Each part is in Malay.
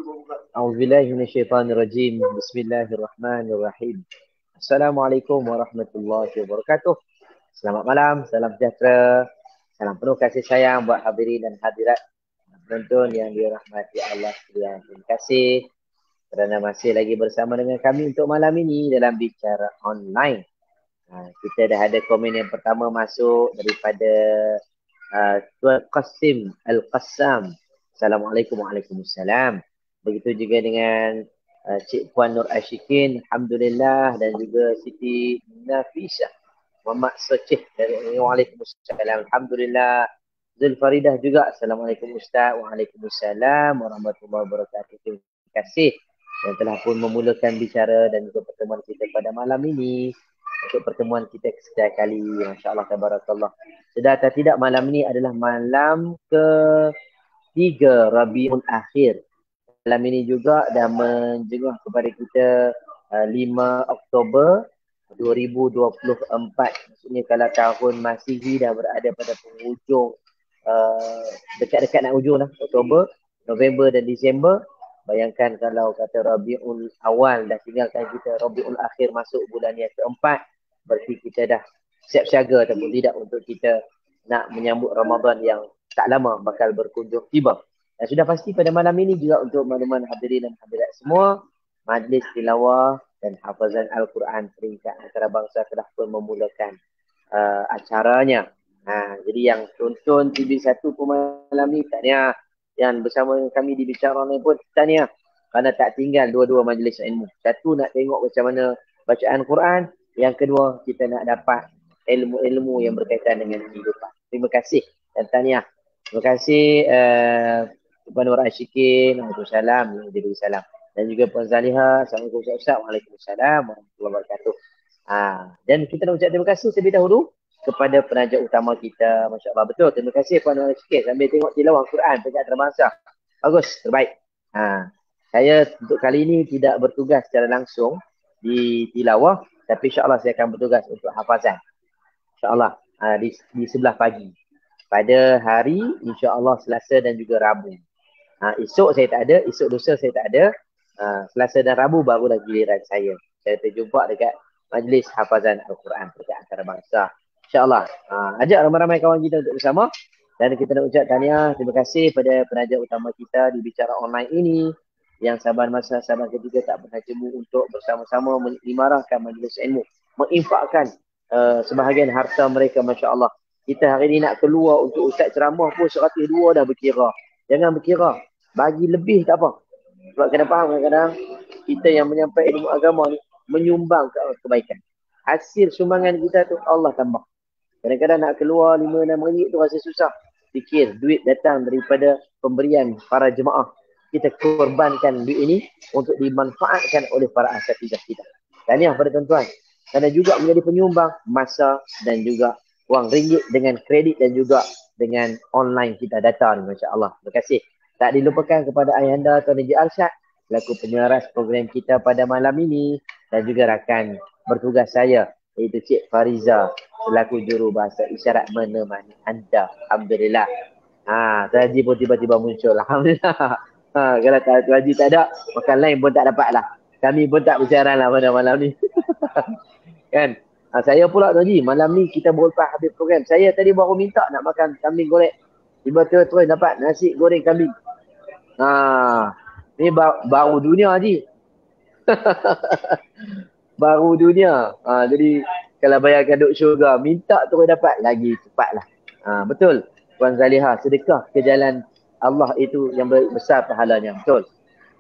A'udzubillahi minasyaitonirrajim. Bismillahirrahmanirrahim. Assalamualaikum warahmatullahi wabarakatuh. Selamat malam, salam sejahtera, salam penuh kasih sayang buat hadirin dan hadirat penonton yang dirahmati Allah sekalian. Terima kasih kerana masih lagi bersama dengan kami untuk malam ini dalam bicara online. Kita dah ada komen yang pertama masuk daripada Tuan Qasim Al-Qassam. Assalamualaikum. Waalaikumsalam. Begitu juga dengan Cik Puan Nur Ashikin, Alhamdulillah, dan juga Siti Nafisah Muhammad Socih dari Waalaikumsalam, Alhamdulillah. Zulfaridah juga, Assalamualaikum Ustaz. Waalaikumsalam warahmatullahi wabarakatuh. Terima kasih yang telah pun memulakan bicara dan juga pertemuan kita pada malam ini. Untuk pertemuan kita kesekian kali, Masya Allah, tabarakallah. Sedar atau tidak, malam ini adalah malam ke-3 Rabiul Akhir. Malam ini juga dah menjengah kepada kita 5 Oktober 2024. Maksudnya kalau tahun Masihi dah berada pada penghujung, dekat-dekat nak hujung lah, Oktober, November dan Disember. Bayangkan kalau kata Rabiul Awal dah tinggalkan kita, Rabiul Akhir masuk bulan yang keempat, berarti kita dah siap siaga ataupun tidak untuk kita nak menyambut Ramadan yang tak lama bakal berkunjung tiba. Dan sudah pasti pada malam ini juga untuk makluman hadirin dan hadirat semua, majlis tilawah dan hafazan Al-Quran peringkat antarabangsa telah pun memulakan acaranya. Jadi yang tonton TV1 pun malam ni, tahniah. Yang bersama dengan kami di bicara ni pun tahniah, kerana tak tinggal dua-dua majlis ilmu. Satu nak tengok macam mana bacaan Quran, yang kedua kita nak dapat ilmu-ilmu yang berkaitan dengan kehidupan. Terima kasih dan tahniah. Terima kasih Puan Nur Ashikin, Waalaikumsalam, Waalaikumsalam. Dan juga Puan Zaliha, Assalamualaikum Ustaz. Waalaikumsalam warahmatullahi wabarakatuh. Dan kita nak ucap terima kasih terlebih dahulu kepada penaja utama kita. Masya Allah, betul. Terima kasih Puan Nur Ashikin sambil tengok tilawah Quran peringkat antarabangsa. Bagus, terbaik. Saya untuk kali ini tidak bertugas secara langsung di tilawah, tapi insya Allah saya akan bertugas untuk hafazan. InsyaAllah di sebelah pagi. Pada hari insyaAllah Selasa dan juga Rabu. Esok saya tak ada, esok lusa saya tak ada. Selasa dan Rabu barulah giliran saya. Saya terjumpa dekat majlis hafazan Al-Quran dekat antarabangsa. InsyaAllah. Ajak ramai-ramai kawan kita untuk bersama. Dan kita nak ucap tahniah, terima kasih pada penaja utama kita di bicara online ini, yang sabar masa sabar ketika tak pernah jemu untuk bersama-sama mengimarahkan majlis ilmu, menginfakkan sebahagian harta mereka. Masya Allah. Kita hari ini nak keluar untuk ustaz ceramah pun 102 dah berkira. Jangan berkira. Bagi lebih tak apa. Sebab kena faham kadang-kadang kita yang menyampaikan ilmu agama ni menyumbang kebaikan. Hasil sumbangan kita tu Allah tambah. Kadang-kadang nak keluar 5-6 ringgit tu rasa susah. Fikir duit datang daripada pemberian para jemaah. Kita korbankan duit ini untuk dimanfaatkan oleh para asatidzah kita. Tahniah pada tuan-tuan. Kerana juga menjadi penyumbang masa dan juga wang ringgit dengan kredit dan juga dengan online kita data ni. Masya Allah. Terima kasih. Tak dilupakan kepada Ayahanda Tuan Haji Arsyad selaku penyaras program kita pada malam ini, dan juga rakan bertugas saya iaitu Cik Fariza selaku juru bahasa isyarat menemani anda. Alhamdulillah. Tuan Haji pun tiba-tiba muncul. Alhamdulillah. Kalau Tuan Haji tak ada, makan lain pun tak dapat lah. Kami pun tak bersiaran lah pada malam ni. Kan? Saya pula Tuan Haji, malam ni kita berlepas habis program. Saya tadi baru minta nak makan kambing goreng. Tiba-tiba terus dapat nasi goreng kambing. Ni baru dunia Haji. Baru dunia. Jadi kalau bayarkan duk syurga, minta terus dapat, lagi cepatlah. Betul. Puan Zaliha, sedekah ke jalan Allah itu yang besar pahalanya. Betul.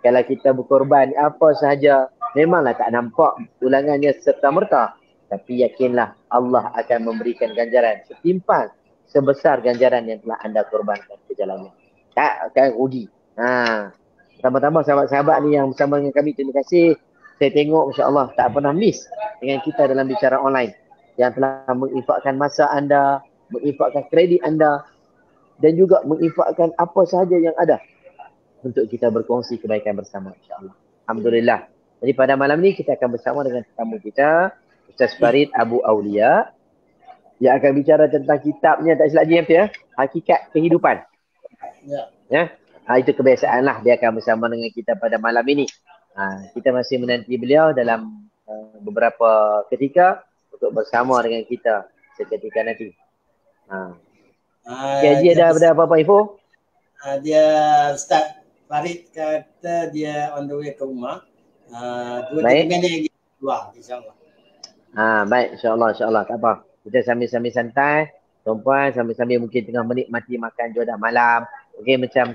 Kalau kita berkorban apa sahaja, memanglah tak nampak ulangannya serta-merta. Tapi yakinlah Allah akan memberikan ganjaran setimpal sebesar ganjaran yang telah anda korbankan ke jalannya. Tak akan rugi. Tambah-tambah sahabat-sahabat ni yang bersama dengan kami, terima kasih. Saya tengok Masya Allah tak pernah miss dengan kita dalam bicara online, yang telah menginfakkan masa anda, menginfakkan kredit anda, dan juga menginfakkan apa sahaja yang ada untuk kita berkongsi kebaikan bersama, insya-Allah. Alhamdulillah. Jadi pada malam ni kita akan bersama dengan tetamu kita, Ustaz Farid Abu Aulia, yang akan bicara tentang kitabnya, tak silap GMP ya, Hakikat Kehidupan. Ya. Itu kebiasaan lah, dia akan bersama dengan kita pada malam ini. Kita masih menanti beliau dalam beberapa ketika untuk bersama dengan kita seketika nanti. Haji ada apa-apa info? Dia Ustaz Farid kata dia on the way ke rumah. 2-3 minit lagi keluar, insyaAllah. Baik, insyaAllah, tak apa. Kita sambil-sambil santai, tuan-puan sambil-sambil mungkin tengah menikmati makan juadah malam. Mungkin macam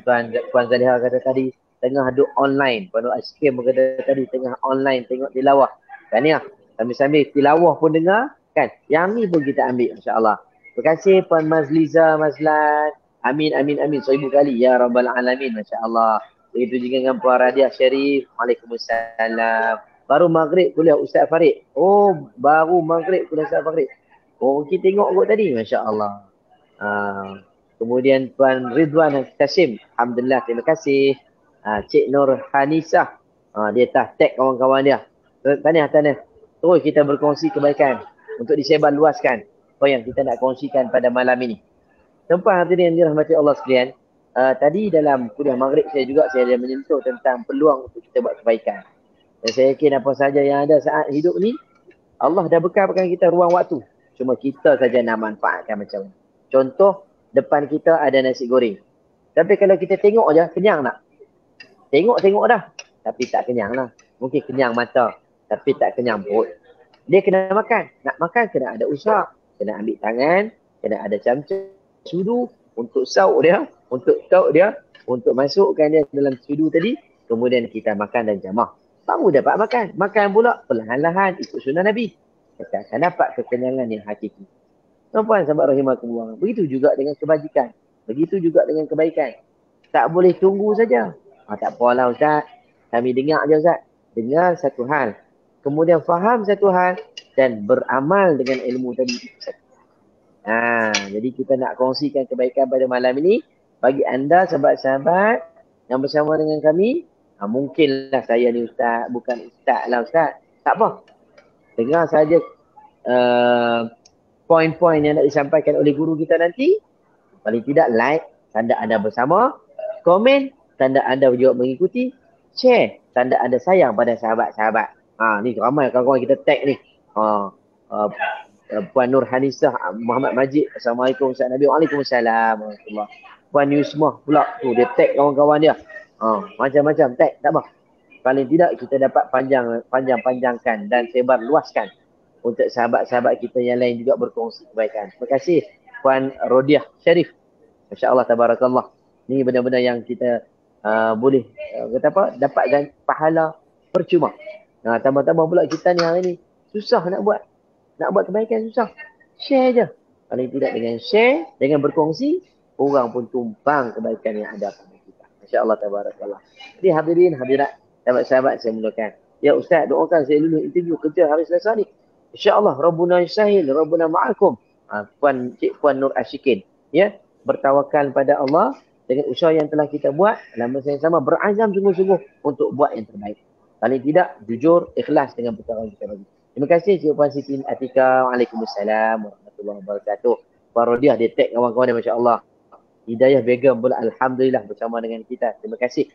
Puan Zaliha kata tadi, tengah duduk online. Puan Nur Ashikin kata tadi, tengah online tengok tilawah. Kan ya? Sambil-sambil tilawah pun dengar, kan? Yang ni pun kita ambil, insyaAllah. Terima kasih Puan Mazliza, Mazlan. Amin. 1000 kali. Ya Rabbal Alamin, masya-Allah. Begitu juga dengan Puan Radiah Syarif. Waalaikumsalam. Baru maghrib kuliah Ustaz Farid. Baru maghrib kuliah Ustaz Farid. Kita tengok kot tadi. Masya Allah. Kemudian Tuan Ridwan Kasim. Alhamdulillah, terima kasih. Cik Nur Hanisah. Dia tag kawan-kawan dia. Tahniah. Terus kita berkongsi kebaikan untuk disebar luaskan apa yang kita nak kongsikan pada malam ini. Tuan-puan hadirin yang dirahmati Allah sekalian, tadi dalam kuliah maghrib saya ada menyentuh tentang peluang untuk kita buat kebaikan. Dan saya yakin apa saja yang ada saat hidup ni, Allah dah bekalkan kita ruang waktu. Cuma kita saja nak manfaatkan macam ni. Contoh, depan kita ada nasi goreng. Tapi kalau kita tengok aja, kenyang tak? Tengok dah. Tapi tak kenyang lah. Mungkin kenyang mata. Tapi tak kenyang perut. Dia kena makan. Nak makan kena ada usaha. Kena ambil tangan. Kena ada camca. Sudu. Untuk sauk dia. Untuk masukkan dia dalam sudu tadi. Kemudian kita makan dan jamah. Baru dapat makan. Makan pula perlahan-lahan ikut sunnah Nabi. Kita akan dapat kekenyangan yang hakiki. Tuan-puan sahabat rahimakumullah. Begitu juga dengan kebajikan. Begitu juga dengan kebaikan. Tak boleh tunggu saja. Tak apalah Ustaz. Kami dengar je Ustaz. Dengar satu hal. Kemudian faham satu hal. Dan beramal dengan ilmu tadi. Jadi kita nak kongsikan kebaikan pada malam ini. Bagi anda sahabat-sahabat yang bersama dengan kami. Mungkinlah saya ni Ustaz. Bukan Ustaz lah Ustaz. Tak apa. Dengar saja poin-poin yang nak disampaikan oleh guru kita nanti. Paling tidak like. Tanda anda bersama. Komen. Tanda anda juga mengikuti. Share. Tanda anda sayang pada sahabat-sahabat. Ni ramai kawan-kawan kita tag ni. Puan Nur Hanisah Muhammad Majid. Assalamualaikum Ustaz Nabi. Waalaikumsalam. Puan Yusmah pula. Dia tag kawan-kawan dia. Macam-macam tag. Tak apa. Paling tidak kita dapat panjangkan dan sebar luaskan untuk sahabat-sahabat kita yang lain juga berkongsi kebaikan. Terima kasih Puan Rodiah Syarif. Masya-Allah tabarakallah. Ni benar-benar yang kita boleh dapatkan pahala percuma. Tambah-tambah pula kita ni hari ni susah nak buat kebaikan, susah. Share je. Paling tidak dengan share, dengan berkongsi, orang pun tumpang kebaikan yang ada pada kita. Masya-Allah tabarakallah. Jadi hadirin hadirat, sahabat-sahabat saya mulakan. Ya Ustaz, doakan saya lulus interview kerja hari Selasa ni. InsyaAllah Rabbuna Yusahil, Rabbuna Ma'akum. Cik Puan Nur Ashikin. Ya, bertawakal pada Allah dengan usaha yang telah kita buat. Dalam masa yang sama berazam sungguh-sungguh untuk buat yang terbaik. Paling tidak jujur, ikhlas dengan perkara yang kita bagi. Terima kasih Cik Puan Siti Atika. Waalaikumsalam warahmatullahi wabarakatuh. Puan Rodiah dia tag kawan-kawan dia, masya-Allah. Hidayah Begum pula alhamdulillah bersama dengan kita. Terima kasih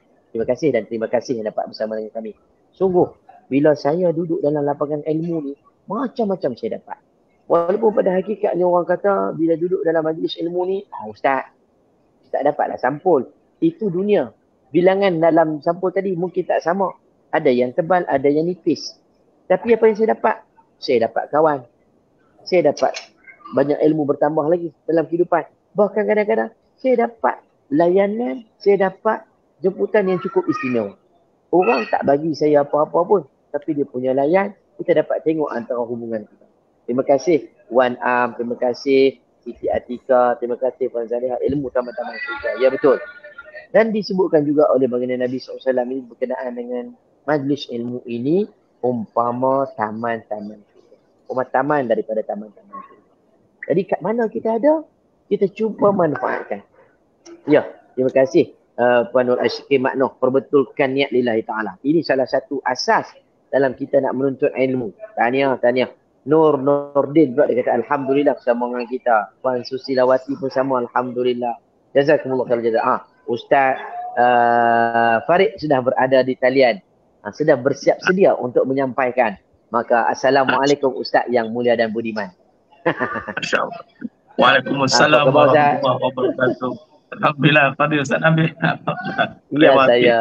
dan terima kasih yang dapat bersama dengan kami. Sungguh bila saya duduk dalam lapangan ilmu ni, macam-macam saya dapat. Walaupun pada hakikatnya orang kata bila duduk dalam majlis ilmu ni, Ustaz dapatlah sampul. Itu dunia. Bilangan dalam sampul tadi mungkin tak sama. Ada yang tebal, ada yang nipis. Tapi apa yang saya dapat? Saya dapat kawan. Saya dapat banyak ilmu bertambah lagi dalam kehidupan. Bahkan kadang-kadang saya dapat layanan, saya dapat jemputan yang cukup istimewa. Orang tak bagi saya apa-apa pun. Tapi dia punya layan, kita dapat tengok antara hubungan kita. Terima kasih Wan Am, terima kasih Siti Atika, terima kasih Puan Zaliha. Ilmu taman-taman surga. Ya betul. Dan disebutkan juga oleh baginda Nabi SAW ini berkenaan dengan majlis ilmu ini umpama taman-taman surga. Umpama taman daripada taman-taman surga. Jadi kat mana kita ada, kita cuba manfaatkan. Ya, terima kasih Puan Nur Ashikin Maknoh, perbetulkan niat lillahi ta'ala. Ini salah satu asas dalam kita nak menuntut ilmu. Tahniah. Nurdin pula dia kata alhamdulillah bersama dengan kita. Puan Susilawati pun sama alhamdulillah. Jazakumullah khairan jazak. Ustaz Farid sudah berada di talian, sudah bersiap sedia untuk menyampaikan. Maka Assalamualaikum Ustaz yang mulia dan budiman. InsyaAllah. Waalaikumsalam Apa khabar, Ustaz? warahmatullahi wabarakatuh. Alhamdulillah, Fadil Ustaz Nabil. Ya, saya.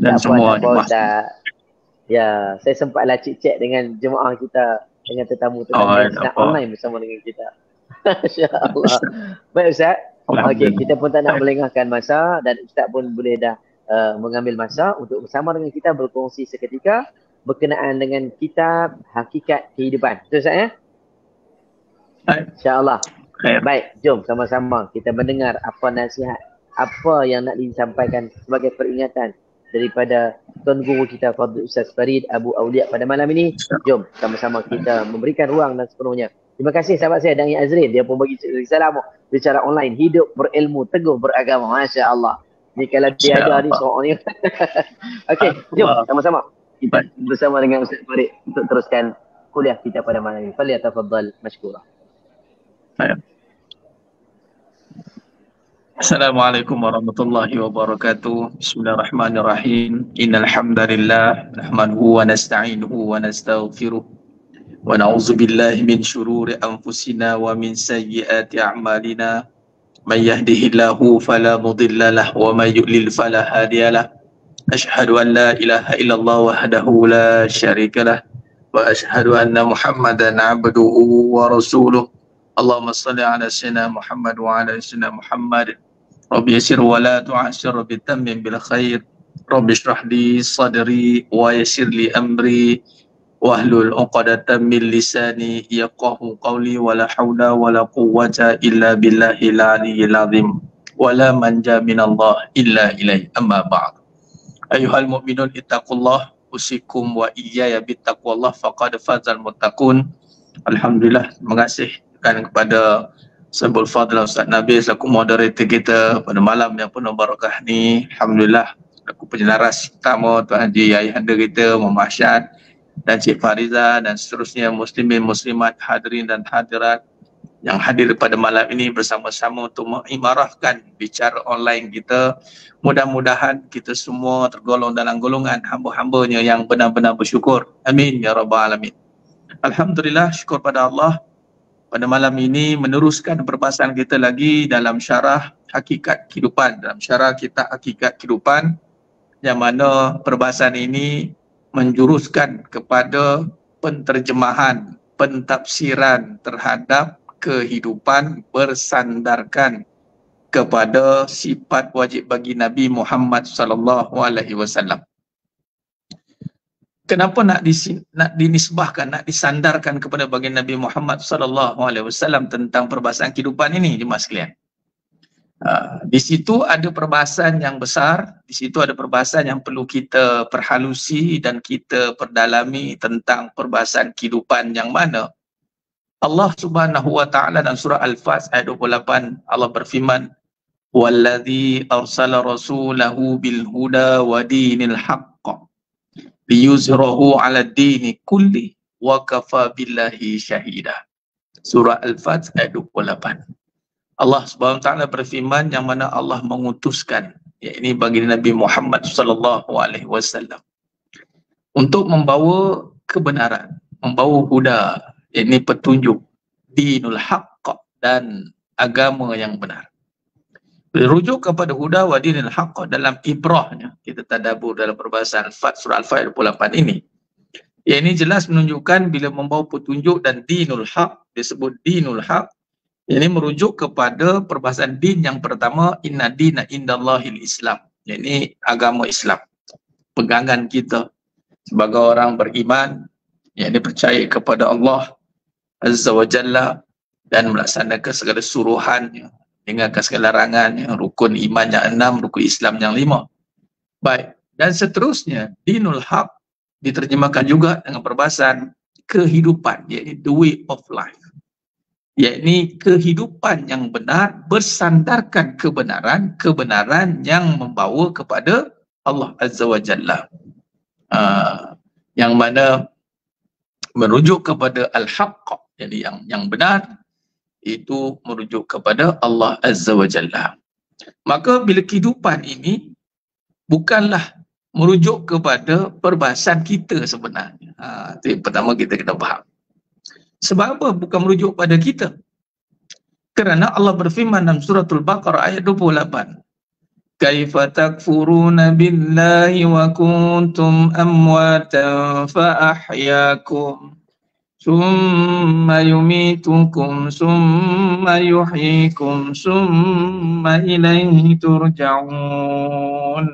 Dan semua jemaah. Ya, saya sempatlah cek dengan jemaah kita, dengan tetamu-tetamu yang sedang online bersama dengan kita. Masya-Allah. Baik Ustaz. Okey, kita pun tak nak melengahkan masa dan Ustaz pun boleh dah mengambil masa untuk bersama dengan kita berkongsi seketika berkenaan dengan kitab Hakikat Kehidupan. Betul Ustaz ya? InsyaAllah. Baik, jom sama-sama kita mendengar apa nasihat, apa yang nak disampaikan sebagai peringatan daripada Tuan Guru kita Fadil Ustaz Farid Abu Aulia pada malam ini. Jom sama-sama kita memberikan ruang dan sepenuhnya. Terima kasih sahabat saya Dang Azrin, dia pun bagi salam bicara online, hidup berilmu, teguh beragama. Masya Allah. Ni kalau dia ada ni soalnya. Okey, jom sama-sama kita bersama dengan Ustaz Farid untuk teruskan kuliah kita pada malam ini. Falyatafaddal mashkura. Assalamualaikum warahmatullahi wabarakatuh. Bismillahirrahmanirrahim. Innal hamdalillah nahmaduhu wa nasta'inuhu wa nastaghfiruh wa na'udzu billahi min shururi anfusina wa min sayyiati a'malina. May yahdihillahu fala mudilla lahu wa may yudlil fala hadiya lahu. Asyhadu an la ilaha illallah wahdahu la syarika lahu wa asyhadu anna Muhammadan 'abduhu wa rasuluh. Allahumma salli ala sayyidina Muhammad wa ala sayyidina Muhammad. Rabbi yassir wa la tu'assir, Rabbi tammim bil khair. Rabbi shrah li sadri wa yassir li amri wahlul 'uqdatam min lisani yafqahu qawli wa la haula wa la quwwata illa billahil aliyyil azim. Wa la manja minallah illa ilaihi. Amma ba'd. Ayyuhal mu'minun ittaqullah usikum wa iyaya bittaqwallah faqad fazal muttaqun. Alhamdulillah, terima kasih kepada Sahabul Fadil Ustaz Nabil selaku moderator kita pada malam yang penuh barakah ni. Alhamdulillah, aku penyelaras utama Tuan Haji Ayahanda kita Muhammad Syad dan Cik Fariza dan seterusnya muslimin muslimat hadirin dan hadirat yang hadir pada malam ini bersama-sama untuk mengimarahkan bicara online kita. Mudah-mudahan kita semua tergolong dalam golongan hamba-hambanya yang benar-benar bersyukur. Amin ya rabbal alamin. Alhamdulillah, syukur pada Allah. Pada malam ini meneruskan perbahasan kita lagi dalam syarah Hakikat Kehidupan, dalam syarah kitab Hakikat Kehidupan, yang mana perbahasan ini menjuruskan kepada penterjemahan, pentafsiran terhadap kehidupan bersandarkan kepada sifat wajib bagi Nabi Muhammad sallallahu alaihi wasallam. Kenapa nak dinisbahkan, nak disandarkan kepada baginda Nabi Muhammad sallallahu alaihi wasallam tentang perbahasan kehidupan ini, jemaah sekalian? Di situ ada perbahasan yang besar, di situ ada perbahasan yang perlu kita perhalusi dan kita perdalami tentang perbahasan kehidupan yang mana Allah Subhanahu wa taala dalam surah Al-Fat ayat 28 Allah berfirman, "Wallazi arsala rasulahu bil huda wa dinil haqq liyuzhirahu 'ala ad-dini kulli wa kafa billahi syahida." Surah Al-Fat ayat 28. Allah Subhanahu wa taala berfirman yang mana Allah mengutuskan, yakni bagi Nabi Muhammad sallallahu alaihi wasallam untuk membawa kebenaran, membawa huda, yakni petunjuk, dinul haqq, dan agama yang benar. Berujuk kepada huda wa dinil haqq dalam ibrahnya, kita tadabbur dalam perbahasan Al-Fat surah Al-Fat 28 ini. Ini jelas menunjukkan bila membawa petunjuk dan dinul haq, disebut dinul haq, ini merujuk kepada perbahasan din yang pertama, inna dina indallahil Islam. Ini agama Islam, pegangan kita sebagai orang beriman, yang percaya kepada Allah Azza wa Jalla dan melaksanakan segala suruhannya, tinggalkan segala larangannya, rukun iman yang 6, rukun Islam yang 5. Baik, dan seterusnya dinul haq diterjemahkan juga dengan perbahasan kehidupan, iaitu the way of life, yakni kehidupan yang benar bersandarkan kebenaran yang membawa kepada Allah Azza wa Jalla, yang mana merujuk kepada al-haqq, jadi yang benar itu merujuk kepada Allah Azza wa Jalla. Maka bila kehidupan ini bukanlah merujuk kepada perbahasan kita sebenarnya. Itu yang pertama kita kena faham. Sebab apa bukan merujuk pada kita? Kerana Allah berfirman dalam suratul Baqarah ayat 28. Kaifa takfuruna billahi wa kuntum amwatan fa ahyakum summa yumitukum summa yuhyikum summa ilaihi turja'un.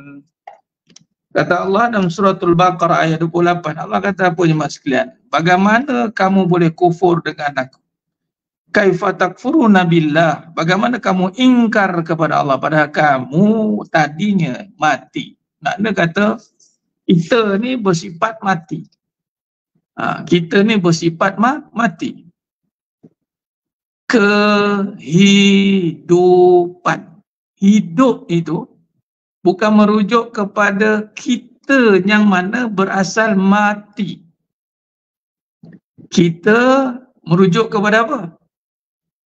Kata Allah dalam suratul Baqarah ayat 28, Allah kata apa jemaah sekalian? Bagaimana kamu boleh kufur dengan aku? Kaifa takfuruna billah? Bagaimana kamu ingkar kepada Allah padahal kamu tadinya mati? Makna kata kita ni bersifat mati. Kita ni bersifat mati. Kehidupan. Hidup itu bukan merujuk kepada kita yang mana berasal mati. Kita merujuk kepada apa?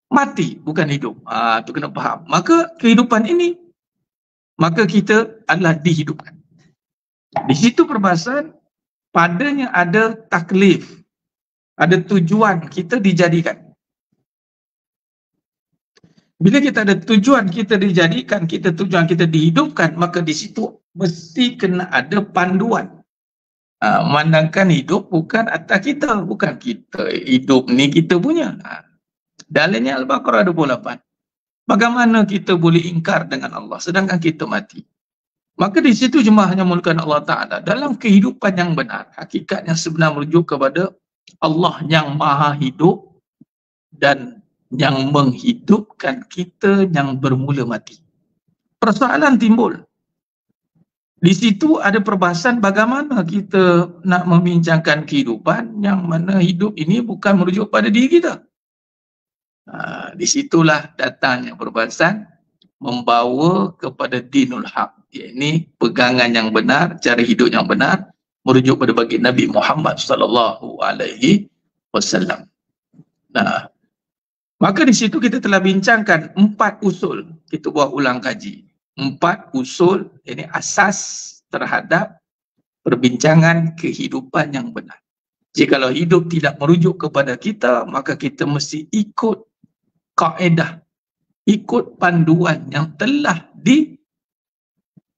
Mati, bukan hidup. Itu kena faham. Maka kehidupan ini, maka kita adalah dihidupkan. Di situ perbahasan, padanya ada taklif. Ada tujuan kita dijadikan. Bila kita ada tujuan kita dijadikan, tujuan kita dihidupkan, maka di situ mesti kena ada panduan. Memandangkan hidup bukan atas kita, bukan kita. Hidup ni kita punya. Dalilnya Al-Baqarah 28. Bagaimana kita boleh ingkar dengan Allah sedangkan kita mati? Maka di situ jemaah yang dimulakan Allah Ta'ala. Dalam kehidupan yang benar, hakikat yang sebenar merujuk kepada Allah yang maha hidup dan yang menghidupkan kita yang bermula mati. Persoalan timbul. Di situ ada perbahasan bagaimana kita nak membincangkan kehidupan yang mana hidup ini bukan merujuk pada diri kita. Di situlah datangnya perbahasan membawa kepada dinul haq, iaitu pegangan yang benar, cara hidup yang benar merujuk pada baginda Nabi Muhammad sallallahu alaihi wasallam. Maka di situ kita telah bincangkan 4 usul. Kita buat ulang kaji. 4 usul, ini asas terhadap perbincangan kehidupan yang benar. Jikalau hidup tidak merujuk kepada kita, maka kita mesti ikut kaedah, ikut panduan yang telah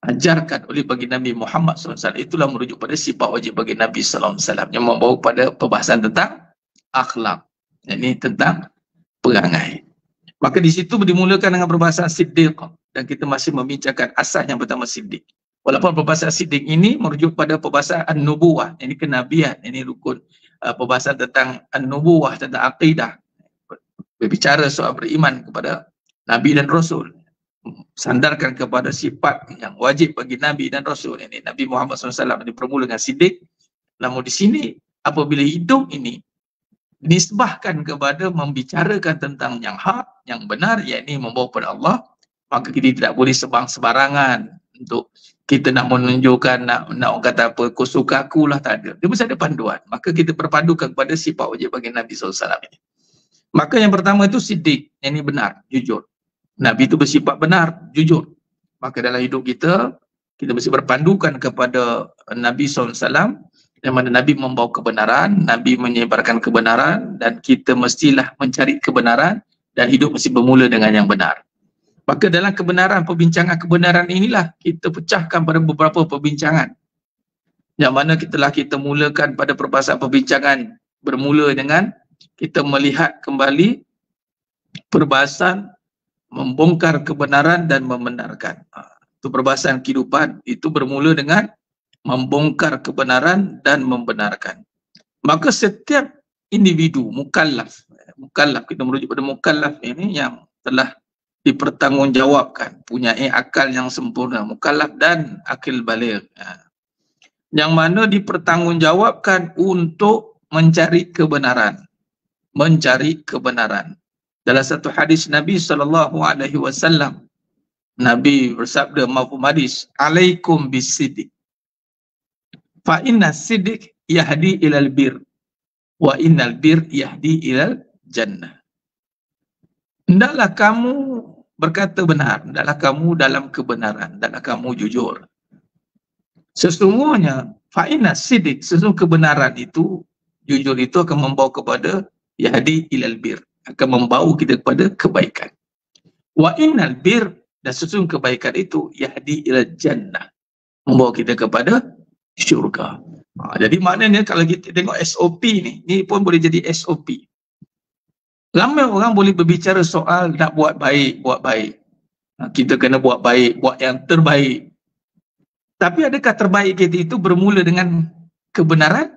diajarkan oleh baginda Nabi Muhammad SAW. Itulah merujuk pada sifat wajib bagi Nabi SAW yang membawa pada perbahasan tentang akhlak. Ini tentang perangai. Maka di situ dimulakan dengan perbahasan siddiq dan kita masih membincangkan asas yang pertama siddiq. Walaupun perbahasan siddiq ini merujuk pada perbahasan an-nubuwah, ini kenabian, ini rukun perbahasan tentang an-nubuwah, tentang akidah. Berbicara soal beriman kepada Nabi dan Rasul. Sandarkan kepada sifat yang wajib bagi Nabi dan Rasul. Ini Nabi Muhammad SAW dipermula dengan siddiq. Namun di sini apabila hidup ini nisbahkan kepada membicarakan tentang yang hak, yang benar, iaitu membawa kepada Allah, maka kita tidak boleh sebarangan untuk kita nak menunjukkan, nak orang kata apa, aku suka akulah, tak ada. Dia mesti ada panduan. Maka kita berpandukan kepada sifat wajib bagi Nabi SAW ini. Maka yang pertama itu siddiq, yang ini benar, jujur. Nabi itu bersifat benar, jujur. Maka dalam hidup kita, kita mesti berpandukan kepada Nabi SAW, yang mana Nabi membawa kebenaran, Nabi menyebarkan kebenaran, dan kita mestilah mencari kebenaran dan hidup mesti bermula dengan yang benar. Maka dalam kebenaran, perbincangan kebenaran inilah kita pecahkan pada beberapa perbincangan. Yang mana kita mulakan pada perbahasan perbincangan bermula dengan kita melihat kembali perbahasan membongkar kebenaran dan membenarkan. Itu perbahasan kehidupan, itu bermula dengan membongkar kebenaran dan membenarkan. Maka setiap individu mukallaf, kita merujuk pada mukallaf ini yang telah dipertanggungjawabkan, punya akal yang sempurna, mukallaf dan akil baligh, yang mana dipertanggungjawabkan untuk mencari kebenaran. Dalam satu hadis Nabi SAW, Nabi bersabda mafhum hadis, alaikum bisiddiq fa inna siddiq yahdi ilal bir wa innal bir yahdi ilal jannah. Hendaklah kamu berkata benar, hendaklah kamu dalam kebenaran, hendaklah kamu jujur. Sesungguhnya fa'ina sidik, sesungguhnya kebenaran itu, jujur itu akan membawa kepada yahdi ilal bir, akan membawa kita kepada kebaikan. Wa innal bir, dan sesungguhnya kebaikan itu yahdi ilal jannah, membawa kita kepada syurga. Jadi maknanya kalau kita tengok SOP ni pun boleh jadi SOP. Ramai orang boleh berbicara soal nak buat baik, kita kena buat baik, buat yang terbaik. Tapi adakah terbaik kita itu bermula dengan kebenaran?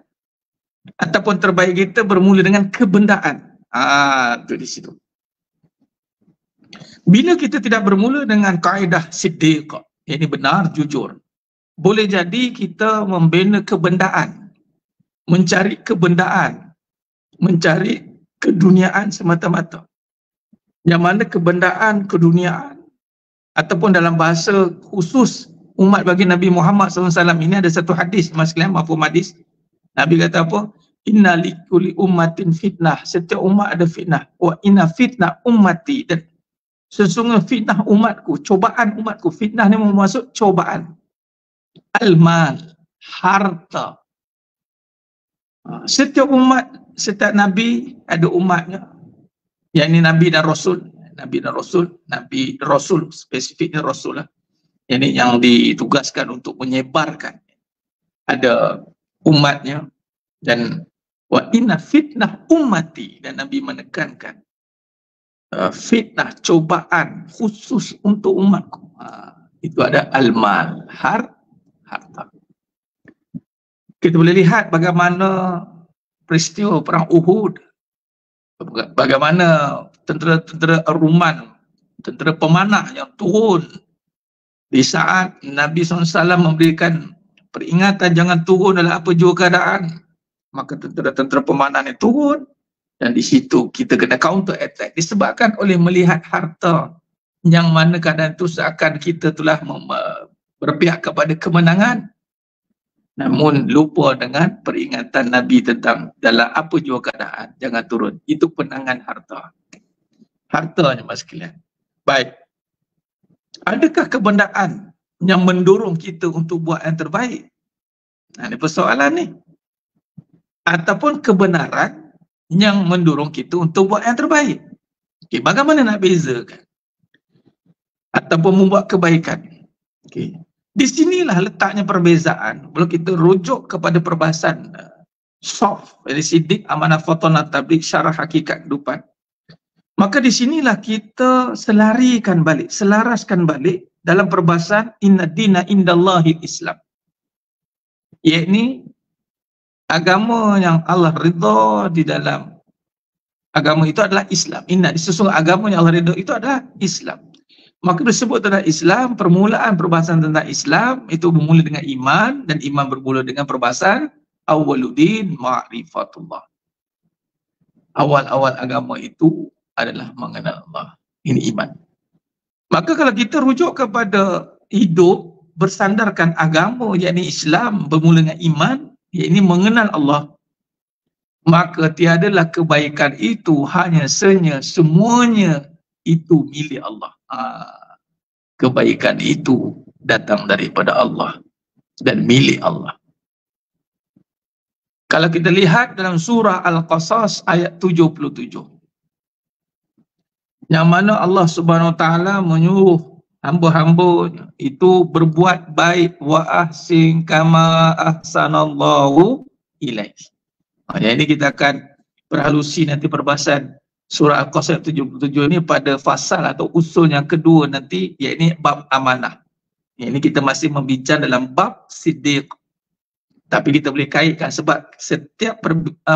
Ataupun terbaik kita bermula dengan kebendaan? Itu di situ. Bila kita tidak bermula dengan kaedah siddiq, ini benar, jujur, boleh jadi kita membina kebendaan, mencari kebendaan, mencari keduniaan semata-mata. Yang mana kebendaan, keduniaan, ataupun dalam bahasa khusus umat bagi Nabi Muhammad SAW ini ada satu hadis, mas sekalian, mafhum hadis. Nabi kata apa? Inna likulli ummatin fitnah. Setiap umat ada fitnah. Wa inna fitnah ummati. Dan sesungguhnya fitnah umatku, cobaan umatku. Fitnah ni maksud cobaan. Al-mal, harta. Setiap umat, setiap Nabi ada umatnya. Yang ini Nabi dan Rasul. Nabi Rasul, spesifiknya Rasul lah. Ini yang ditugaskan untuk menyebarkan. Ada umatnya. Dan wa inna fitnah ummati. Dan Nabi menekankan fitnah, cobaan khusus untuk umatku. Itu ada al-mal, harta. Kita boleh lihat bagaimana peristiwa perang Uhud, bagaimana tentera Ruman, tentera pemanah yang turun di saat Nabi SAW memberikan peringatan jangan turun dalam apa jua keadaan, maka tentera pemanah ni turun, dan di situ kita kena counter attack disebabkan oleh melihat harta, yang mana keadaan itu seakan kita telah berpihak kepada kemenangan, namun lupa dengan peringatan Nabi tentang dalam apa jua keadaan jangan turun. Itu penangan harta. Hartanya mas sekalian. Baik. Adakah kebendaan yang mendorong kita untuk buat yang terbaik? Ini persoalan ni. Ataupun kebenaran yang mendorong kita untuk buat yang terbaik? Okay, bagaimana nak bezakan? Ataupun membuat kebaikan? Okay. Di sinilah letaknya perbezaan. Kalau kita rujuk kepada perbahasan soft, dari siddiq, amanah, fatonah, tabligh, syarah hakikat kehidupan, maka di sinilah kita selaraskan balik dalam perbahasan inna dina indallahi Islam. Iaitu agama yang Allah ridha di dalam agama itu adalah Islam. Inna, sesungguhnya agama yang Allah ridha itu adalah Islam. Maka disebut tentang Islam, permulaan perbahasan tentang Islam itu bermula dengan iman, dan iman bermula dengan perbahasan awwaluddin ma'rifatullah. Awal-awal agama itu adalah mengenal Allah. Ini iman. Maka kalau kita rujuk kepada hidup bersandarkan agama, yakni Islam, bermula dengan iman, yakni mengenal Allah, maka tiadalah kebaikan itu hanya semuanya itu milik Allah. Kebaikan itu datang daripada Allah dan milik Allah. Kalau kita lihat dalam surah Al-Qasas ayat 77, yang mana Allah Subhanahu Wa Taala menyuruh hamba-hamba itu berbuat baik, wa ahsin kama ahsanallahu ilaik. Jadi kita akan berhalusi nanti perbahasan surah Al-Qasas 77 ini pada fasal atau usul yang kedua nanti, iaitu bab amanah. Ini kita masih membincang dalam bab siddiq. Tapi kita boleh kaitkan sebab setiap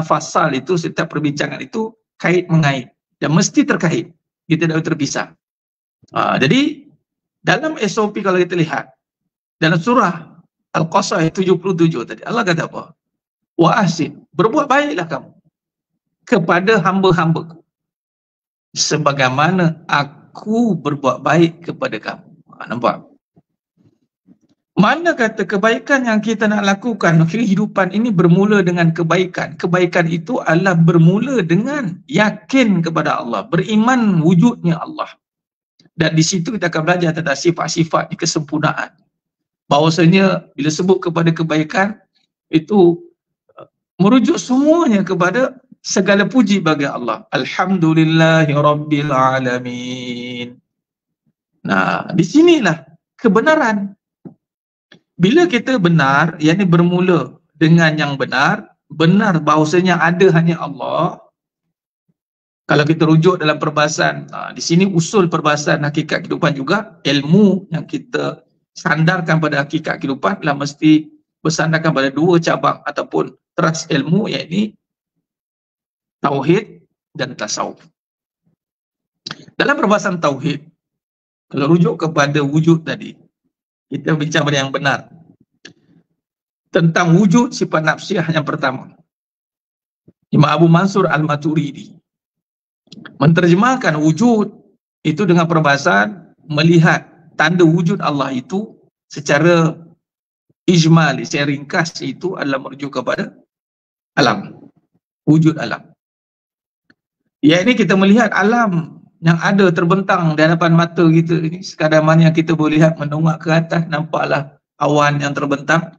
fasal itu, setiap perbincangan itu kait-mengait dan mesti terkait. Kita tidak terpisah. Jadi dalam SOP kalau kita lihat dalam surah Al-Qasas 77 tadi, Allah kata apa? Wa ahsin, berbuat baiklah kamu kepada hamba-hambaku sebagaimana aku berbuat baik kepada kamu. Nampak? Mana kata kebaikan yang kita nak lakukan, kehidupan ini bermula dengan kebaikan. Kebaikan itu adalah bermula dengan yakin kepada Allah, beriman wujudnya Allah. Dan di situ kita akan belajar tentang sifat-sifat kesempurnaan. Bahawasanya bila sebut kepada kebaikan, itu merujuk semuanya kepada segala puji bagi Allah. Alhamdulillahirabbil alamin. Nah, di sinilah kebenaran. Bila kita benar, yakni bermula dengan yang benar, benar bahawasanya ada hanya Allah. Kalau kita rujuk dalam perbahasan, di sini usul perbahasan hakikat kehidupan juga, ilmu yang kita sandarkan pada hakikat kehidupan adalah mesti bersandarkan pada dua cabang ataupun teras ilmu, iaitu tauhid dan tasawuf. Dalam perbahasan tauhid, kalau rujuk kepada wujud tadi, kita bincang pada yang benar. Tentang wujud sifat nafsiyah yang pertama, Imam Abu Mansur Al-Maturidi menterjemahkan wujud itu dengan perbahasan melihat tanda wujud Allah itu secara ijmal, secara ringkas, itu adalah merujuk kepada alam, wujud alam. Ya, ini kita melihat alam yang ada terbentang di hadapan mata kita ini, sekadar mana yang kita boleh lihat mendongak ke atas, nampaklah awan yang terbentang,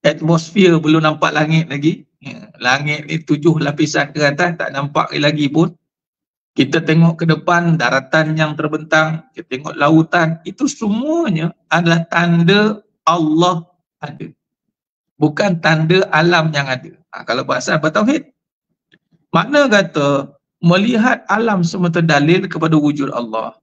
atmosfer belum nampak langit lagi. Langit ni 7 lapisan ke atas, tak nampak lagi pun. Kita tengok ke depan, daratan yang terbentang, kita tengok lautan, itu semuanya adalah tanda Allah ada, bukan tanda alam yang ada. Kalau bahasa bertauhid, makna kata melihat alam semata dalil kepada wujud Allah.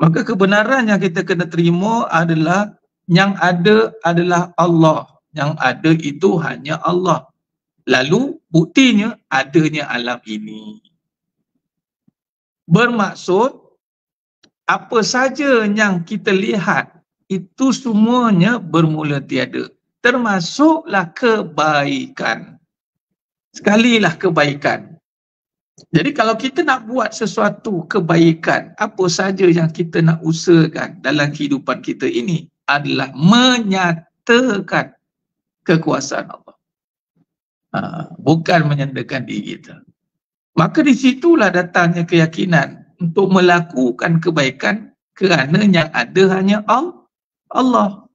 Maka kebenaran yang kita kena terima adalah yang ada adalah Allah, yang ada itu hanya Allah. Lalu buktinya adanya alam ini. Bermaksud apa saja yang kita lihat itu semuanya bermula tiada, termasuklah kebaikan. Sekalilah kebaikan. Jadi kalau kita nak buat sesuatu kebaikan, apa saja yang kita nak usahakan dalam kehidupan kita ini adalah menyatakan kekuasaan Allah, bukan menyandarkan diri kita. Maka di situlah datangnya keyakinan untuk melakukan kebaikan kerana yang ada hanya Allah.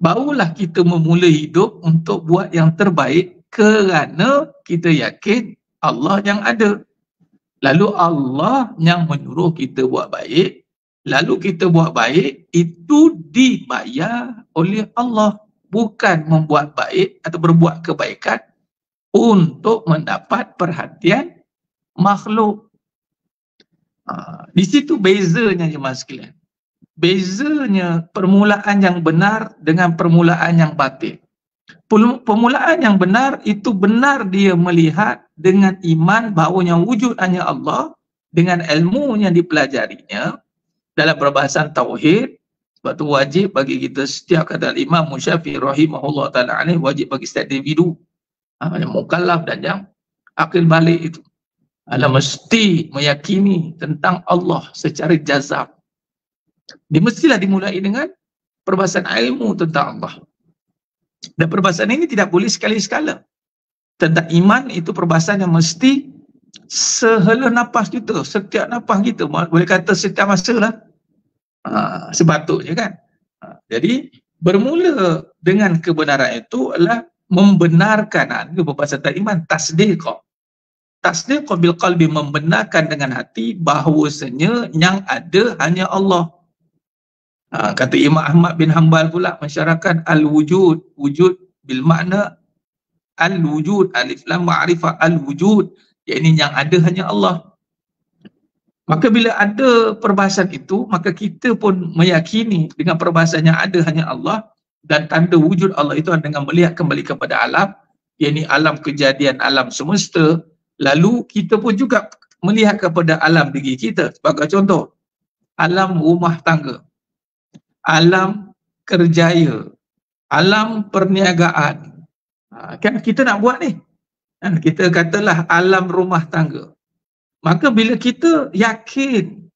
Barulah kita memulai hidup untuk buat yang terbaik kerana kita yakin Allah yang ada. Lalu Allah yang menyuruh kita buat baik, lalu kita buat baik, itu dibayar oleh Allah. Bukan membuat baik atau berbuat kebaikan untuk mendapat perhatian makhluk. Di situ bezanya jemaah sekalian. Bezanya permulaan yang benar dengan permulaan yang batil. Permulaan yang benar itu benar dia melihat dengan iman bahawa yang wujud hanya Allah, dengan ilmu yang dipelajarinya dalam perbahasan tauhid. Sebab tu wajib bagi kita setiap, kata Imam Syafi'i rahimahullah ta'ala alaih, wajib bagi setiap individu yang mukallaf dan yang akil balik itu adalah mesti meyakini tentang Allah secara jazam. Dia mestilah dimulai dengan perbahasan ilmu tentang Allah. Dan perbahasan ini tidak boleh sekali-sekala. Tentang iman itu perbahasan yang mesti sehela nafas kita, setiap nafas kita, boleh kata setiap masa lah. Sepatutnya kan. Jadi bermula dengan kebenaran itu adalah membenarkan, itu perbahasan iman, tasdiq. Tasdiq bil qalbi, membenarkan dengan hati bahawasanya yang ada hanya Allah. Kata Imam Ahmad bin Hanbal pula masyarakat al-wujud, wujud bil makna al-wujud, alif lam ma'rifah al-wujud, iaitu yang ada hanya Allah. Maka bila ada perbahasan itu, maka kita pun meyakini dengan perbahasan yang ada hanya Allah, dan tanda wujud Allah itu dengan melihat kembali kepada alam, iaitu alam kejadian, alam semesta. Lalu kita pun juga melihat kepada alam diri kita. Sebagai contoh, alam rumah tangga, alam kerjaya, alam perniagaan. Kan kita nak buat ni. Kita katalah alam rumah tangga. Maka bila kita yakin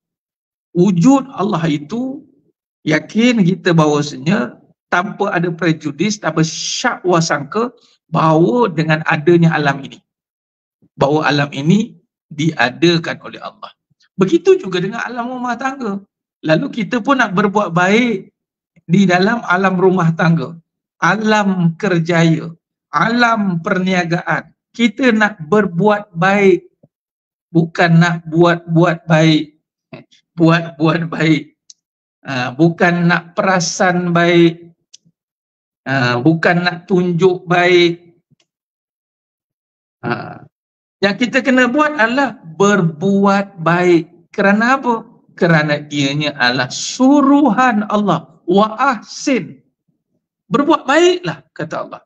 wujud Allah itu, yakin kita bahawasanya tanpa ada prejudis, tanpa syak wasangka bahawa dengan adanya alam ini, bahawa alam ini diadakan oleh Allah. Begitu juga dengan alam rumah tangga. Lalu kita pun nak berbuat baik di dalam alam rumah tangga, alam kerjaya, alam perniagaan. Kita nak berbuat baik, bukan nak buat baik. Buat baik. Bukan nak perasan baik. Bukan nak tunjuk baik. Yang kita kena buat adalah berbuat baik. Kerana apa? Kerana ianya adalah suruhan Allah. Wa ahsin. Berbuat baiklah, kata Allah,